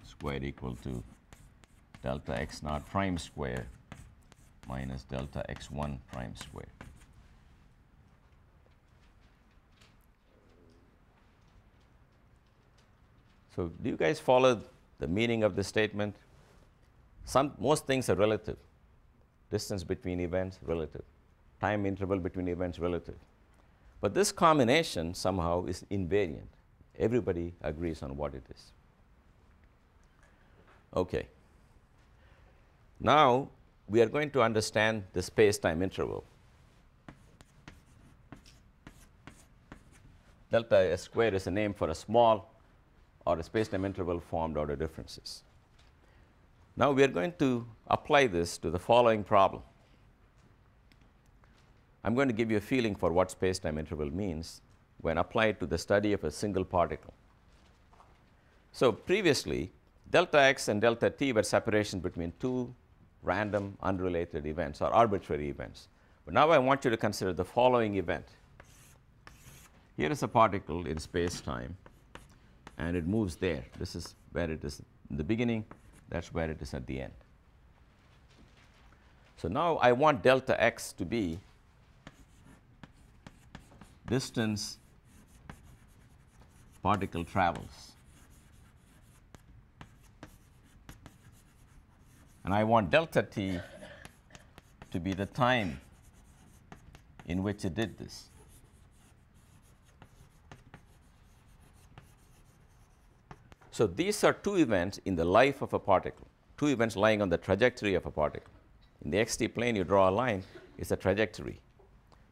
squared equal to delta x naught prime square minus delta x1 prime square. So do you guys follow the meaning of this statement? Most things are relative. Distance between events, relative. Time interval between events, relative. But this combination somehow is invariant. Everybody agrees on what it is. Okay. Now we are going to understand the space-time interval. Delta S squared is a name for a small or a space-time interval formed out of differences. Now we are going to apply this to the following problem. I'm going to give you a feeling for what space-time interval means when applied to the study of a single particle. So previously, delta x and delta t were separations between two random, unrelated events or arbitrary events. But now I want you to consider the following event. Here is a particle in space-time, and it moves there. This is where it is in the beginning. That's where it is at the end. So now I want delta x to be distance particle travels. And I want delta t to be the time in which it did this. So these are two events in the life of a particle, two events lying on the trajectory of a particle. In the xt plane, you draw a line, it's a trajectory,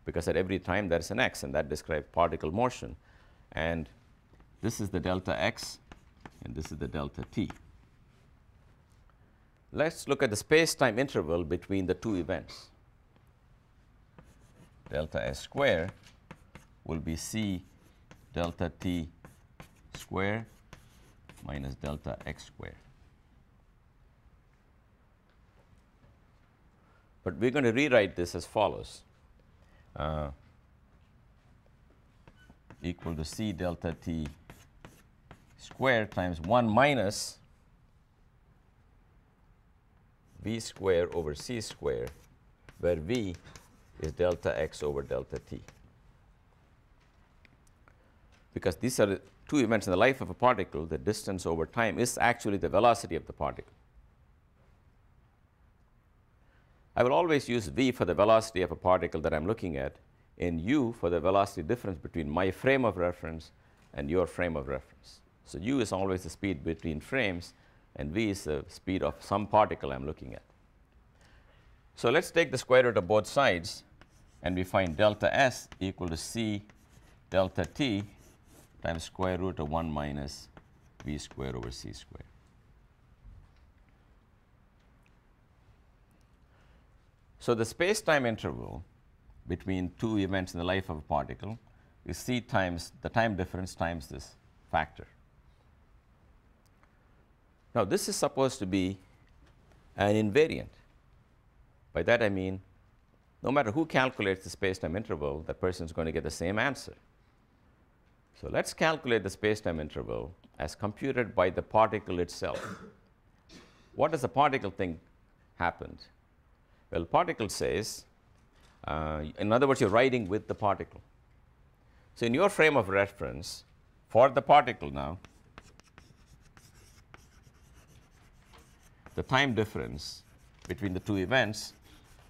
because at every time there is an x, and that describes particle motion. And this is the delta x, and this is the delta t. Let's look at the space-time interval between the two events. Delta s square will be c delta t square minus delta x square. But we're going to rewrite this as follows. Equal to c delta t square times 1 minus v square over c square, where v is delta x over delta t. Because these are the two events in the life of a particle, the distance over time is actually the velocity of the particle. I will always use v for the velocity of a particle that I'm looking at, and u for the velocity difference between my frame of reference and your frame of reference. So u is always the speed between frames, and v is the speed of some particle I'm looking at. So let's take the square root of both sides, and we find delta s equal to c delta t times square root of 1 minus v square over c square. So the space-time interval between two events in the life of a particle is c times the time difference times this factor. Now, this is supposed to be an invariant. By that I mean, no matter who calculates the space-time interval, that person is going to get the same answer. So let's calculate the space-time interval as computed by the particle itself. What does the particle think happened? Well, particle says, in other words, you're riding with the particle. So in your frame of reference, for the particle now, the time difference between the two events,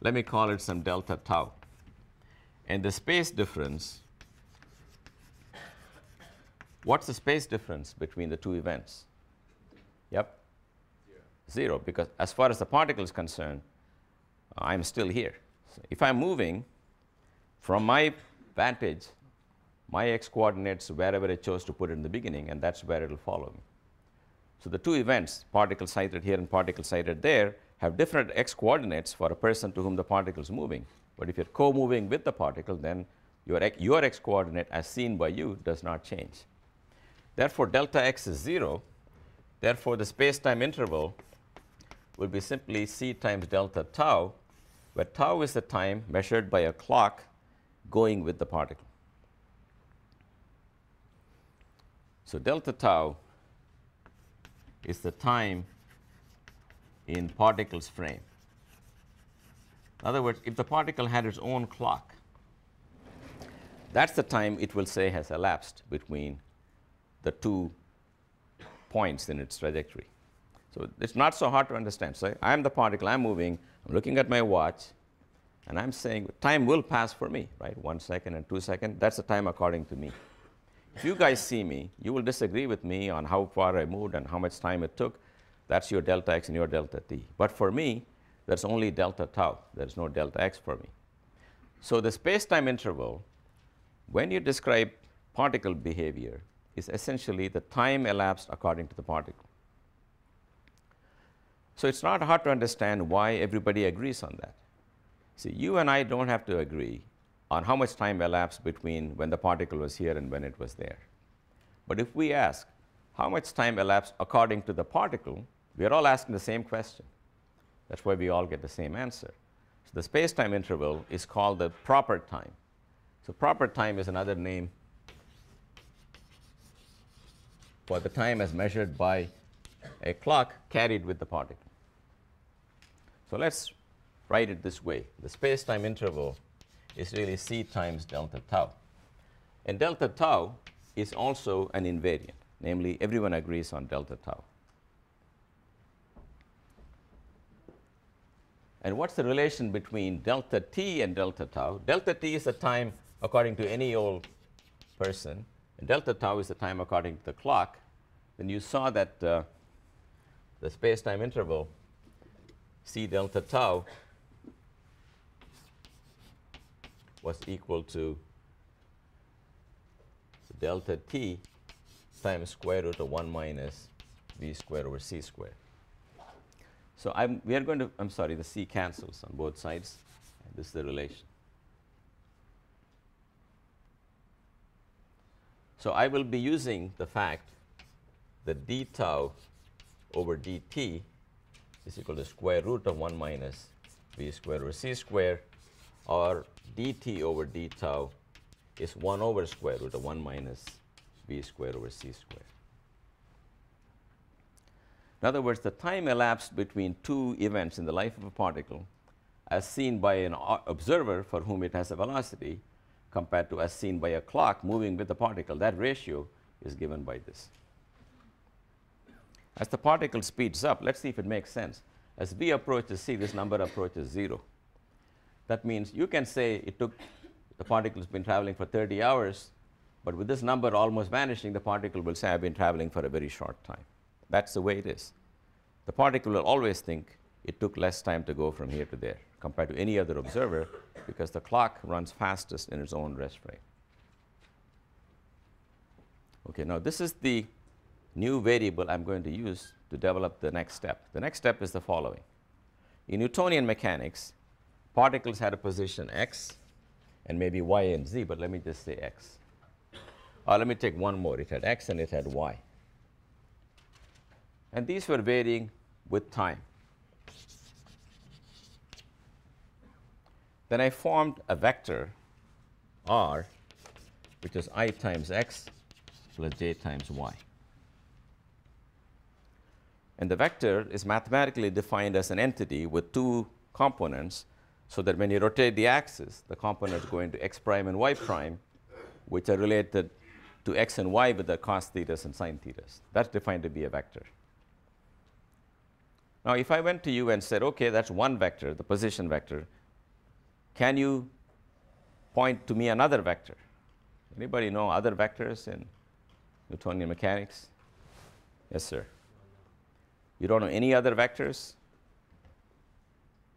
let me call it some delta tau. And the space difference, what's the space difference between the two events? Yep? 0, because as far as the particle is concerned, I'm still here. So if I'm moving from my vantage, my x coordinates wherever I chose to put it in the beginning, and that's where it will follow me. So the two events, particle sighted here and particle sighted there, have different x coordinates for a person to whom the particle is moving. But if you're co-moving with the particle, then your x coordinate as seen by you does not change. Therefore, delta x is 0. Therefore, the space-time interval will be simply c times delta tau, where tau is the time measured by a clock going with the particle. So delta tau is the time in particle's frame. In other words, if the particle had its own clock, that's the time it will say has elapsed between the two points in its trajectory. So it's not so hard to understand. So I'm the particle, I'm moving, I'm looking at my watch, and I'm saying time will pass for me, right? 1 second and 2 seconds, that's the time according to me. If you guys see me, you will disagree with me on how far I moved and how much time it took. That's your delta x and your delta t. But for me, there's only delta tau. There's no delta x for me. So the space-time interval, when you describe particle behavior, is essentially the time elapsed according to the particle. So it's not hard to understand why everybody agrees on that. See, you and I don't have to agree on how much time elapsed between when the particle was here and when it was there. But if we ask how much time elapsed according to the particle, we are all asking the same question. That's why we all get the same answer. So the space-time interval is called the proper time. So proper time is another name for the time as measured by a clock carried with the particle. So let's write it this way. The space-time interval is really c times delta tau. And delta tau is also an invariant. Namely, everyone agrees on delta tau. And what's the relation between delta t and delta tau? Delta t is the time according to any old person, and delta tau is the time according to the clock. Then you saw that the space-time interval c delta tau was equal to delta t times square root of 1 minus v squared over c squared. So we are going to, I'm sorry, the c cancels on both sides. And this is the relation. So I will be using the fact that d tau over dt is equal to square root of 1 minus v squared over c squared, or dt over d tau is 1 over square root of 1 minus v squared over c squared. In other words, the time elapsed between two events in the life of a particle as seen by an observer for whom it has a velocity compared to as seen by a clock moving with the particle, that ratio is given by this. As the particle speeds up, let's see if it makes sense. As v approaches c, this number approaches 0. That means you can say it took, the particle has been traveling for 30 hours, but with this number almost vanishing, the particle will say I've been traveling for a very short time. That's the way it is. The particle will always think it took less time to go from here to there compared to any other observer, because the clock runs fastest in its own rest frame. Okay, now this is the new variable I'm going to use to develop the next step. The next step is the following. In Newtonian mechanics, particles had a position x and maybe y and z, but let me just say x. Let me take one more. It had x and it had y. And these were varying with time. Then I formed a vector r, which is I times x plus j times y. And the vector is mathematically defined as an entity with two components, so that when you rotate the axis, the components go into x prime and y prime, which are related to x and y with the cos thetas and sin thetas. That's defined to be a vector. Now, if I went to you and said, OK, that's one vector, the position vector, can you point to me another vector? Anybody know other vectors in Newtonian mechanics? Yes, sir. You don't know any other vectors?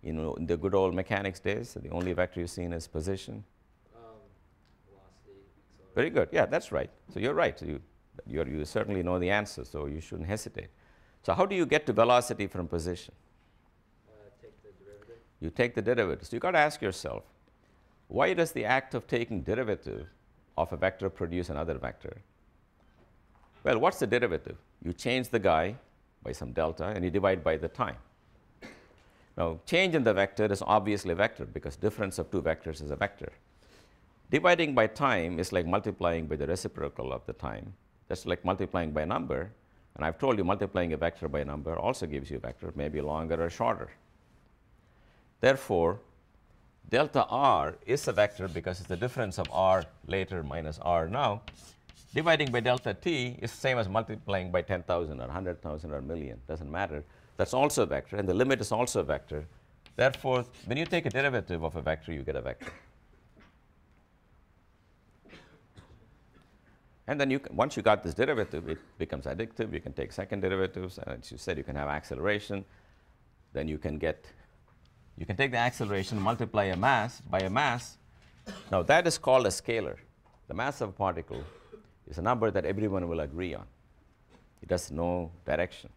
You know, in the good old mechanics days, the only vector you've seen is position. Velocity. Very good. Yeah, that's right. So you're right. So you certainly know the answer, so you shouldn't hesitate. So how do you get to velocity from position? Take the derivative. You take the derivative. So you've got to ask yourself, why does the act of taking derivative of a vector produce another vector? Well, what's the derivative? You change the guy by some delta, and you divide by the time. Now, change in the vector is obviously a vector, because difference of two vectors is a vector. Dividing by time is like multiplying by the reciprocal of the time. That's like multiplying by a number. And I've told you multiplying a vector by a number also gives you a vector, maybe longer or shorter. Therefore, delta r is a vector because it's the difference of r later minus r now. Dividing by delta t is the same as multiplying by 10,000 or 100,000 or a million. Doesn't matter. That's also a vector, and the limit is also a vector. Therefore, when you take a derivative of a vector, you get a vector. And then once you got this derivative, it becomes additive. You can take second derivatives, and as you said, you can have acceleration. Then you can take the acceleration, multiply a mass by a mass. Now that is called a scalar. The mass of a particle is a number that everyone will agree on. It has no direction.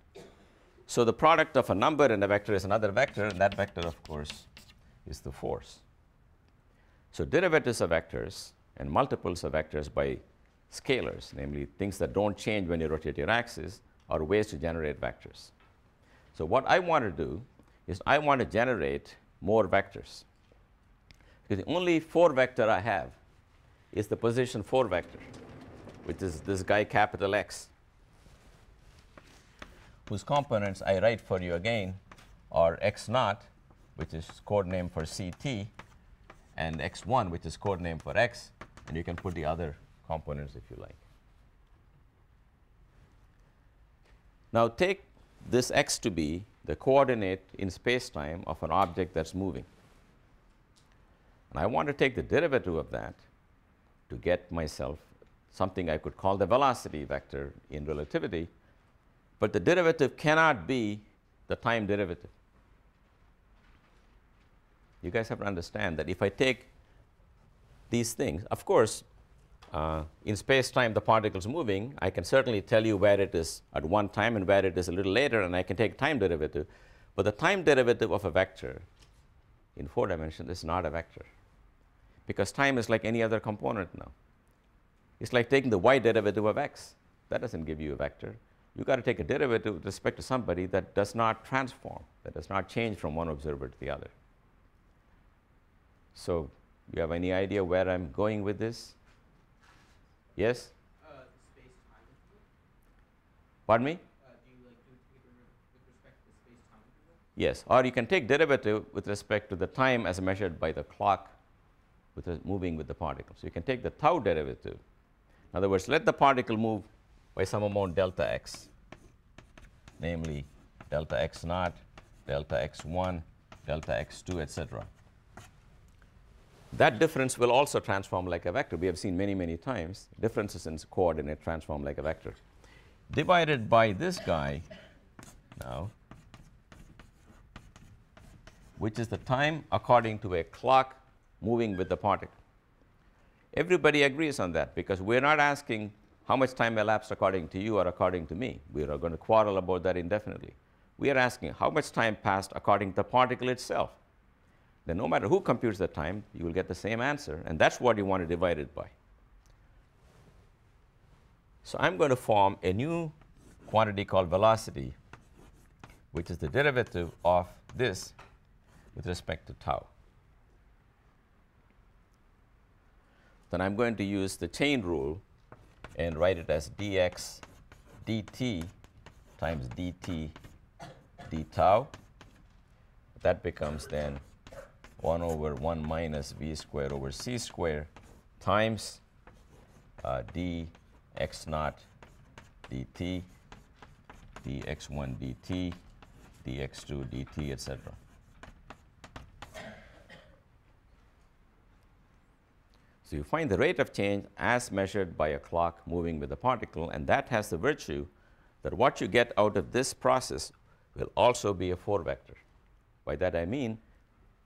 So the product of a number and a vector is another vector, and that vector, of course, is the force. So derivatives of vectors and multiples of vectors by scalars, namely things that don't change when you rotate your axis, are ways to generate vectors. So what I want to do is I want to generate more vectors. Because the only 4 vector I have is the position 4 vector, which is this guy capital X, whose components I write for you again are x naught which is code name for CT, and x1, which is code name for x, and you can put the other components if you like. Now take this x to be the coordinate in space-time of an object that's moving. And I want to take the derivative of that to get myself something I could call the velocity vector in relativity, but the derivative cannot be the time derivative. You guys have to understand that if I take these things, of course, in space-time the particle's moving, I can certainly tell you where it is at one time and where it is a little later, and I can take time derivative. But the time derivative of a vector in 4 dimensions is not a vector, because time is like any other component now. It's like taking the y derivative of x. That doesn't give you a vector. You've got to take a derivative with respect to somebody that does not transform, that does not change from one observer to the other. So you have any idea where I'm going with this? Yes? The space-time interval? Pardon me? Do you like do derivative with respect to the space-time interval? Yes. Or you can take derivative with respect to the time as measured by the clock moving with the particle. So you can take the tau derivative. In other words, let the particle move by some amount delta x, namely delta x naught, delta x1, delta x2, etc. That difference will also transform like a vector. We have seen many, many times differences in coordinate transform like a vector. Divided by this guy now, which is the time according to a clock moving with the particle. Everybody agrees on that, because we're not asking how much time elapsed according to you or according to me. We are going to quarrel about that indefinitely. We are asking how much time passed according to the particle itself. Then no matter who computes the time, you will get the same answer, and that's what you want to divide it by. So I'm going to form a new quantity called velocity, which is the derivative of this with respect to tau. Then I'm going to use the chain rule and write it as dx dt times dt d tau. That becomes then 1 over 1 minus v squared over c squared times dx naught dt, dx1 dt, dx2 dt, etc. So you find the rate of change as measured by a clock moving with a particle, and that has the virtue that what you get out of this process will also be a 4 vector. By that I mean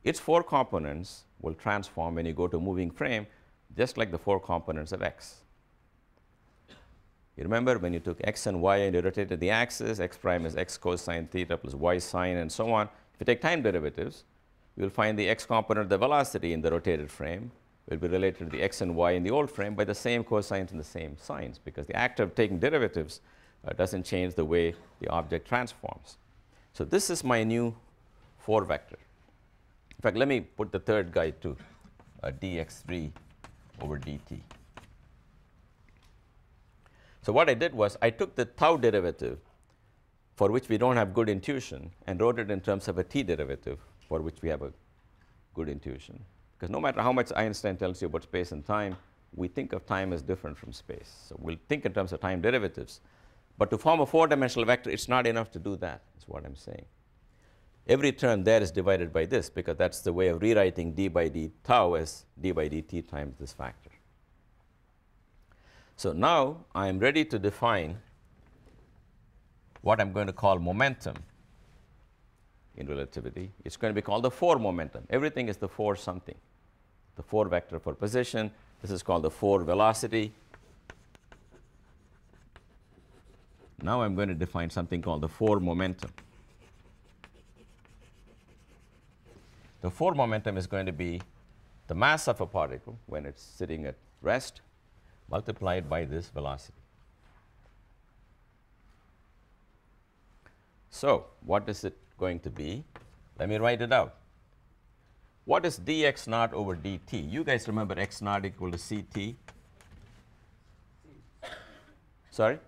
its 4 components will transform when you go to a moving frame, just like the 4 components of x. You remember when you took x and y and you rotated the axis, x prime is x cosine theta plus y sine and so on. If you take time derivatives, you will find the x component of the velocity in the rotated frame will be related to the x and y in the old frame by the same cosines and the same sines, because the act of taking derivatives doesn't change the way the object transforms. So this is my new 4 vector. In fact, let me put the third guy too, dx3 over dt. So what I did was I took the tau derivative, for which we don't have good intuition, and wrote it in terms of a t derivative, for which we have a good intuition. Because no matter how much Einstein tells you about space and time, we think of time as different from space. So we'll think in terms of time derivatives. But to form a 4-dimensional vector, it's not enough to do that, is what I'm saying. Every term there is divided by this, because that's the way of rewriting d by d tau as d by dt times this factor. So now I'm ready to define what I'm going to call momentum in relativity. It's going to be called the 4 momentum. Everything is the 4 something. The 4 vector for position. This is called the 4 velocity. Now I'm going to define something called the 4 momentum. The 4 momentum is going to be the mass of a particle when it's sitting at rest multiplied by this velocity. So what is it going to be? Let me write it out. What is dx naught over dt? You guys remember x naught equal to ct? Sorry?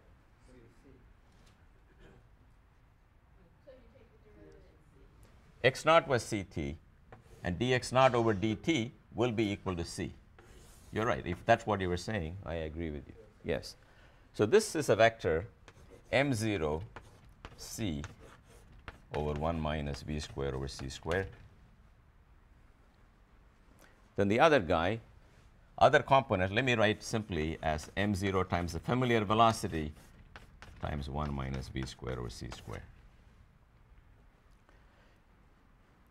x naught was ct, and dx naught over dt will be equal to c. You're right. If that's what you were saying, I agree with you. Yes. So this is a vector m0 c over 1 minus v squared over c squared. Then the other guy, other component, let me write simply as m0 times the familiar velocity times 1 minus v squared over c squared.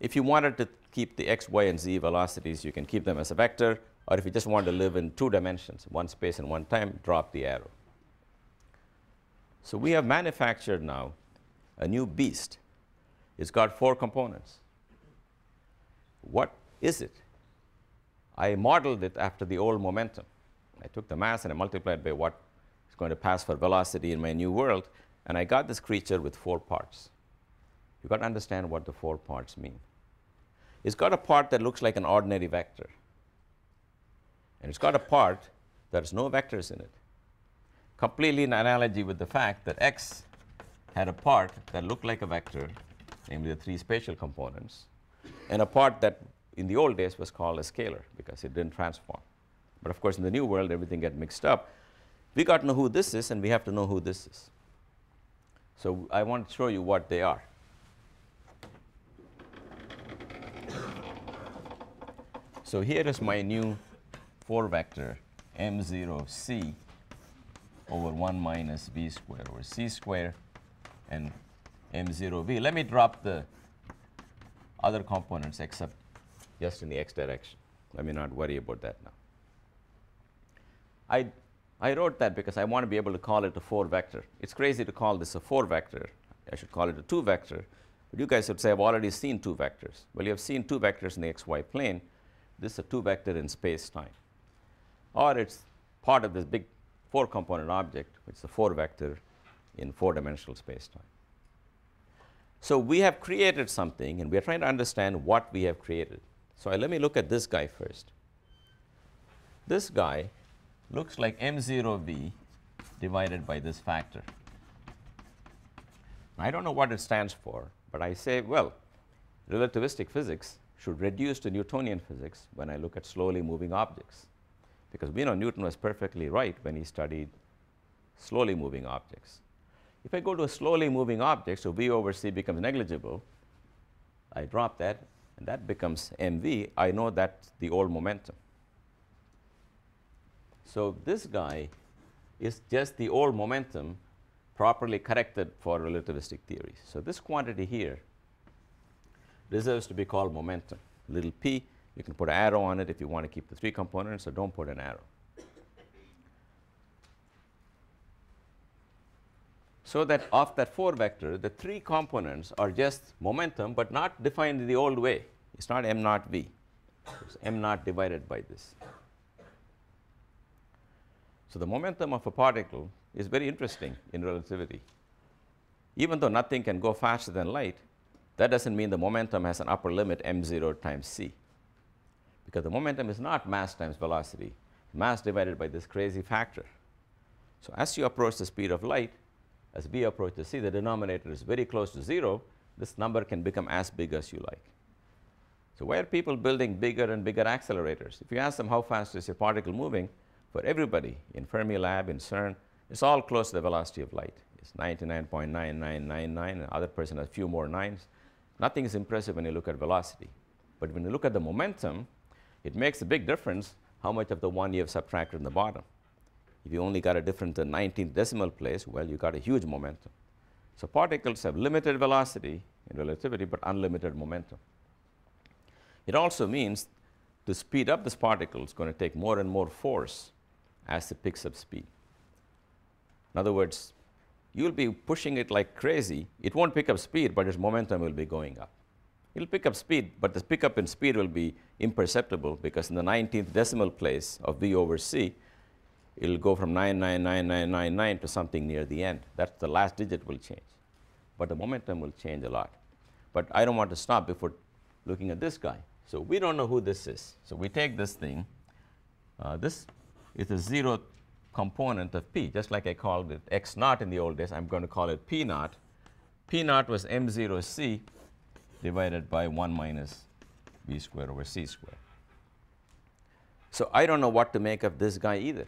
If you wanted to keep the x, y, and z velocities, you can keep them as a vector, or if you just want to live in 2 dimensions, one space and one time, drop the arrow. So we have manufactured now a new beast. It's got 4 components. What is it? I modeled it after the old momentum. I took the mass and I multiplied by what is going to pass for velocity in my new world, and I got this creature with 4 parts. You've got to understand what the 4 parts mean. It's got a part that looks like an ordinary vector, and it's got a part that has no vectors in it. Completely in analogy with the fact that x had a part that looked like a vector, namely the 3 spatial components, and a part that in the old days was called a scalar because it didn't transform. But of course, in the new world, everything got mixed up. We got to know who this is, and we have to know who this is. So I want to show you what they are. So here is my new 4 vector m0 c over 1 minus v squared over c squared and m0 v. Let me drop the other components except just in the x direction. Let me not worry about that now. I wrote that because I want to be able to call it a 4 vector. It's crazy to call this a 4 vector. I should call it a 2 vector. But you guys would say, I've already seen 2 vectors. Well, you have seen 2 vectors in the xy plane. This is a 2 vector in space-time. Or it's part of this big 4 component object, which is a 4 vector in 4-dimensional space-time. So we have created something, and we are trying to understand what we have created. So let me look at this guy first. This guy looks like m0v divided by this factor. I don't know what it stands for, but I say, well, relativistic physics should reduce to Newtonian physics when I look at slowly moving objects. Because we know Newton was perfectly right when he studied slowly moving objects. If I go to a slowly moving object, so v over c becomes negligible, I drop that, and that becomes mv. I know that's the old momentum. So this guy is just the old momentum properly corrected for relativistic theories. So this quantity here deserves to be called momentum. Little p, you can put an arrow on it if you want to keep the 3 components, or don't put an arrow. So that of that 4 vector, the 3 components are just momentum, but not defined in the old way. It's not m naught v. It's m naught divided by this. So the momentum of a particle is very interesting in relativity. Even though nothing can go faster than light, that doesn't mean the momentum has an upper limit m0 times c. Because the momentum is not mass times velocity, mass divided by this crazy factor. So as you approach the speed of light, as v approaches c, the denominator is very close to 0. This number can become as big as you like. So why are people building bigger and bigger accelerators? If you ask them how fast is your particle moving, for everybody in Fermilab, in CERN, it's all close to the velocity of light. It's 99.9999, and the other person has a few more 9s. Nothing is impressive when you look at velocity. But when you look at the momentum, it makes a big difference how much of the 1 you have subtracted in the bottom. If you only got a difference in the 19th decimal place, well, you got a huge momentum. So particles have limited velocity in relativity, but unlimited momentum. It also means to speed up this particle, it's going to take more and more force as it picks up speed. In other words, you'll be pushing it like crazy. It won't pick up speed, but its momentum will be going up. It'll pick up speed, but the pickup in speed will be imperceptible because in the 19th decimal place of v over c, it'll go from 99999 to something near the end. That's the last digit will change. But the momentum will change a lot. But I don't want to stop before looking at this guy. So we don't know who this is. So we take this thing. This is a 0th component of p, just like I called it x naught in the old days. I'm going to call it p naught. P naught was m0c, divided by 1 minus v squared over c squared. So I don't know what to make of this guy either.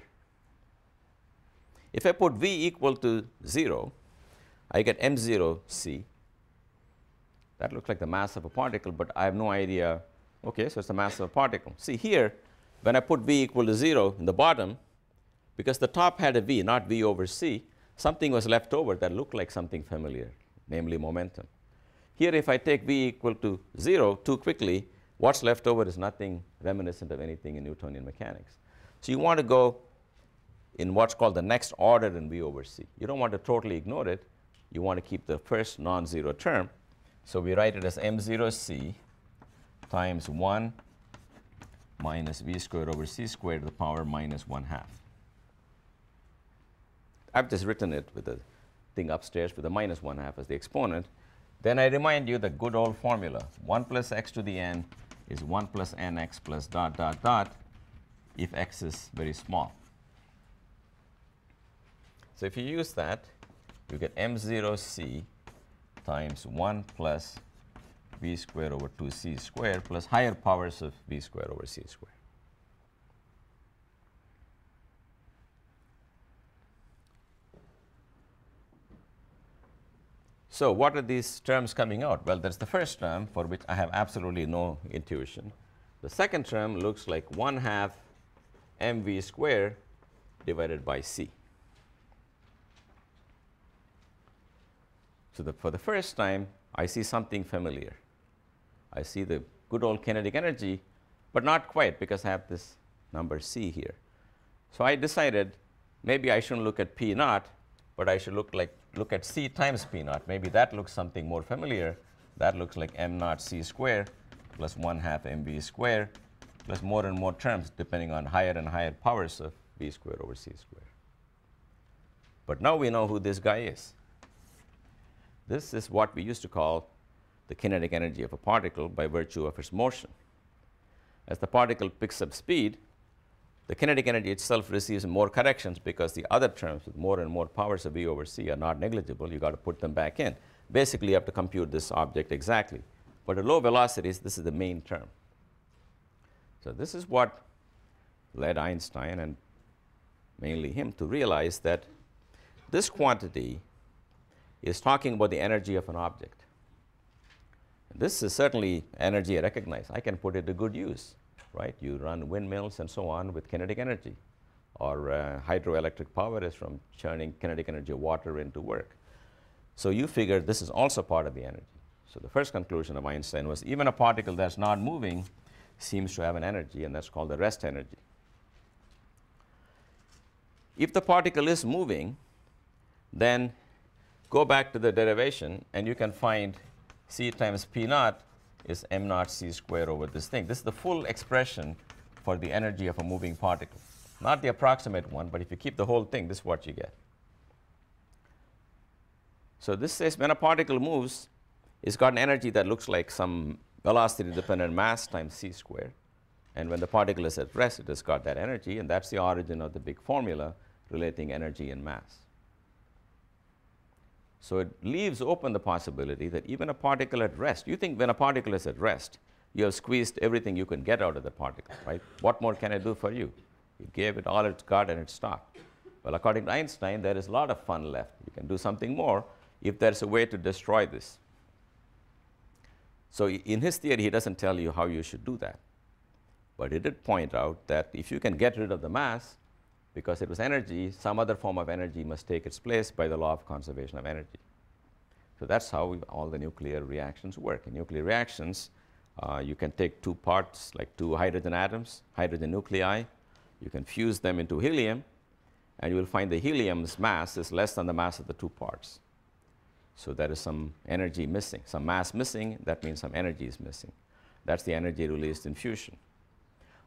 If I put v equal to 0, I get m0 c. That looks like the mass of a particle, but I have no idea. Okay, so it's the mass of a particle. See here, when I put v equal to 0 in the bottom, because the top had a v, not v over c, something was left over that looked like something familiar, namely momentum. Here, if I take v equal to 0 too quickly, what's left over is nothing reminiscent of anything in Newtonian mechanics. So you want to go in what's called the next order in v over c. You don't want to totally ignore it. You want to keep the first non-zero term. So we write it as m0 c times 1 minus v squared over c squared to the power minus 1/2. I've just written it with the thing upstairs with the minus 1/2 as the exponent. Then I remind you the good old formula. 1 plus x to the n is 1 plus nx plus dot dot dot if x is very small. So if you use that, you get m0 c times 1 plus v squared over 2c squared plus higher powers of v squared over c squared. So what are these terms coming out? Well, there's the first term for which I have absolutely no intuition. The second term looks like 1/2 mv squared divided by c. So for the first time, I see something familiar. I see the good old kinetic energy, but not quite, because I have this number c here. So I decided maybe I shouldn't look at p naught, but I should look at c times p naught. Maybe that looks something more familiar. That looks like m naught c squared plus 1/2 mv squared plus more and more terms depending on higher and higher powers of v squared over c squared. But now we know who this guy is. This is what we used to call the kinetic energy of a particle by virtue of its motion. As the particle picks up speed, the kinetic energy itself receives more corrections because the other terms with more and more powers of v over c are not negligible. You got to put them back in. Basically, you have to compute this object exactly. But at low velocities, this is the main term. So this is what led Einstein, and mainly him, to realize that this quantity is talking about the energy of an object. This is certainly energy I recognize. I can put it to good use, right? You run windmills and so on with kinetic energy, or hydroelectric power is from churning kinetic energy of water into work. So you figure this is also part of the energy. So the first conclusion of Einstein was even a particle that's not moving seems to have an energy, and that's called the rest energy. If the particle is moving, then go back to the derivation, and you can find c times p naught is m naught c squared over this thing. This is the full expression for the energy of a moving particle. Not the approximate one, but if you keep the whole thing, this is what you get. So this says when a particle moves, it's got an energy that looks like some velocity-dependent mass times c squared. And when the particle is at rest, it has got that energy, and that's the origin of the big formula relating energy and mass. So it leaves open the possibility that even a particle at rest, you think when a particle is at rest, you have squeezed everything you can get out of the particle, right? What more can it do for you? You gave it all it's got and it stopped. Well, according to Einstein, there is a lot of fun left. You can do something more if there's a way to destroy this. So in his theory, he doesn't tell you how you should do that. But he did point out that if you can get rid of the mass, because it was energy, some other form of energy must take its place by the law of conservation of energy. So that's how all the nuclear reactions work. In nuclear reactions, you can take two parts, like two hydrogen atoms, hydrogen nuclei. You can fuse them into helium, and you will find the helium's mass is less than the mass of the two parts. So there is some energy missing, some mass missing. That means some energy is missing. That's the energy released in fusion.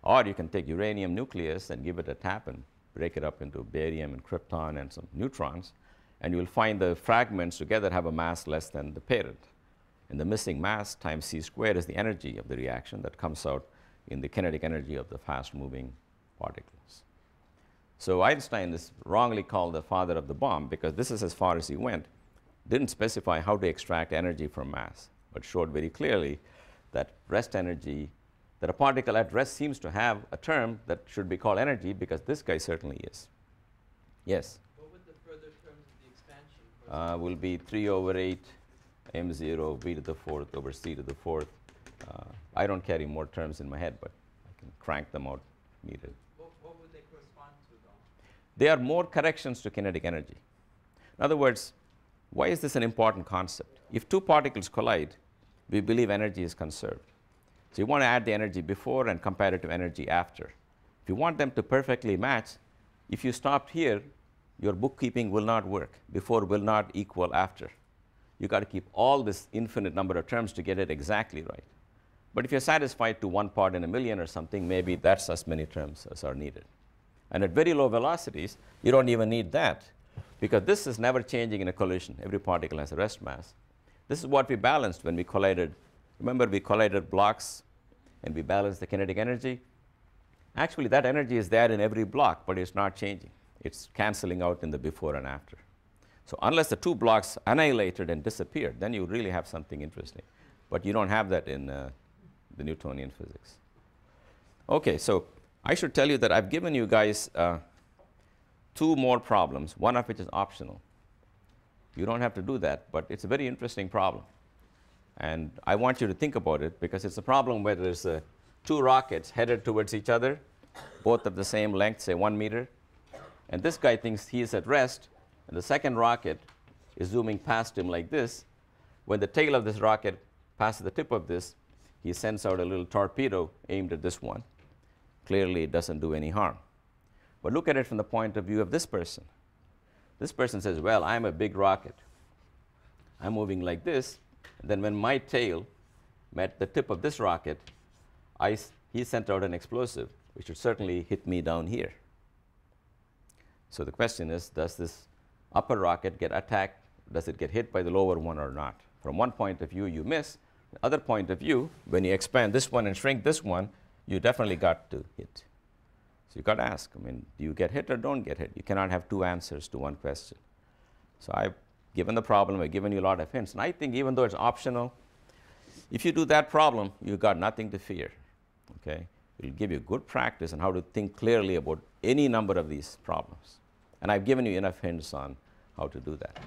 Or you can take uranium nucleus and give it a tap and break it up into barium and krypton and some neutrons, and you will find the fragments together have a mass less than the parent. And the missing mass times c squared is the energy of the reaction that comes out in the kinetic energy of the fast-moving particles. So Einstein is wrongly called the father of the bomb because this is as far as he went. Didn't specify how to extract energy from mass. but showed very clearly that rest energy, that a particle at rest seems to have a term that should be called energy, because this guy certainly is. Yes? What would the further terms of the expansion Will be 3 over 8 m0 b to the 4th over c to the 4th. I don't carry more terms in my head, but I can crank them out if needed. What would they correspond to, though? They are more corrections to kinetic energy. In other words, why is this an important concept? If two particles collide, we believe energy is conserved. So you want to add the energy before and comparative energy after. If you want them to perfectly match, if you stopped here, your bookkeeping will not work. Before will not equal after. You got to keep all this infinite number of terms to get it exactly right. But if you're satisfied to 1 part in a million or something, maybe that's as many terms as are needed. And at very low velocities, you don't even need that, because this is never changing in a collision. Every particle has a rest mass. This is what we balanced when we collided. Remember, we collided blocks and we balanced the kinetic energy. Actually, that energy is there in every block, but it's not changing. It's canceling out in the before and after. So unless the two blocks annihilated and disappeared, then you really have something interesting. But you don't have that in the Newtonian physics. Okay, so I should tell you that I've given you guys 2 more problems, one of which is optional. You don't have to do that, but it's a very interesting problem. And I want you to think about it, because it's a problem where there's 2 rockets headed towards each other, both of the same length, say 1 meter. And this guy thinks he is at rest, and the second rocket is zooming past him like this. When the tail of this rocket passes the tip of this, he sends out a little torpedo aimed at this one. Clearly, it doesn't do any harm. But look at it from the point of view of this person. This person says, well, I'm a big rocket. I'm moving like this. And then when my tail met the tip of this rocket, he sent out an explosive, which would certainly hit me down here. So the question is, does this upper rocket get attacked? Does it get hit by the lower one or not? From one point of view, you miss. The other point of view, when you expand this one and shrink this one, you definitely got to hit. So you got to ask, I mean, do you get hit or don't get hit? You cannot have 2 answers to one question. So I've given the problem, I've given you a lot of hints. And I think even though it's optional, if you do that problem, you've got nothing to fear. Okay? It'll give you good practice on how to think clearly about any number of these problems. And I've given you enough hints on how to do that.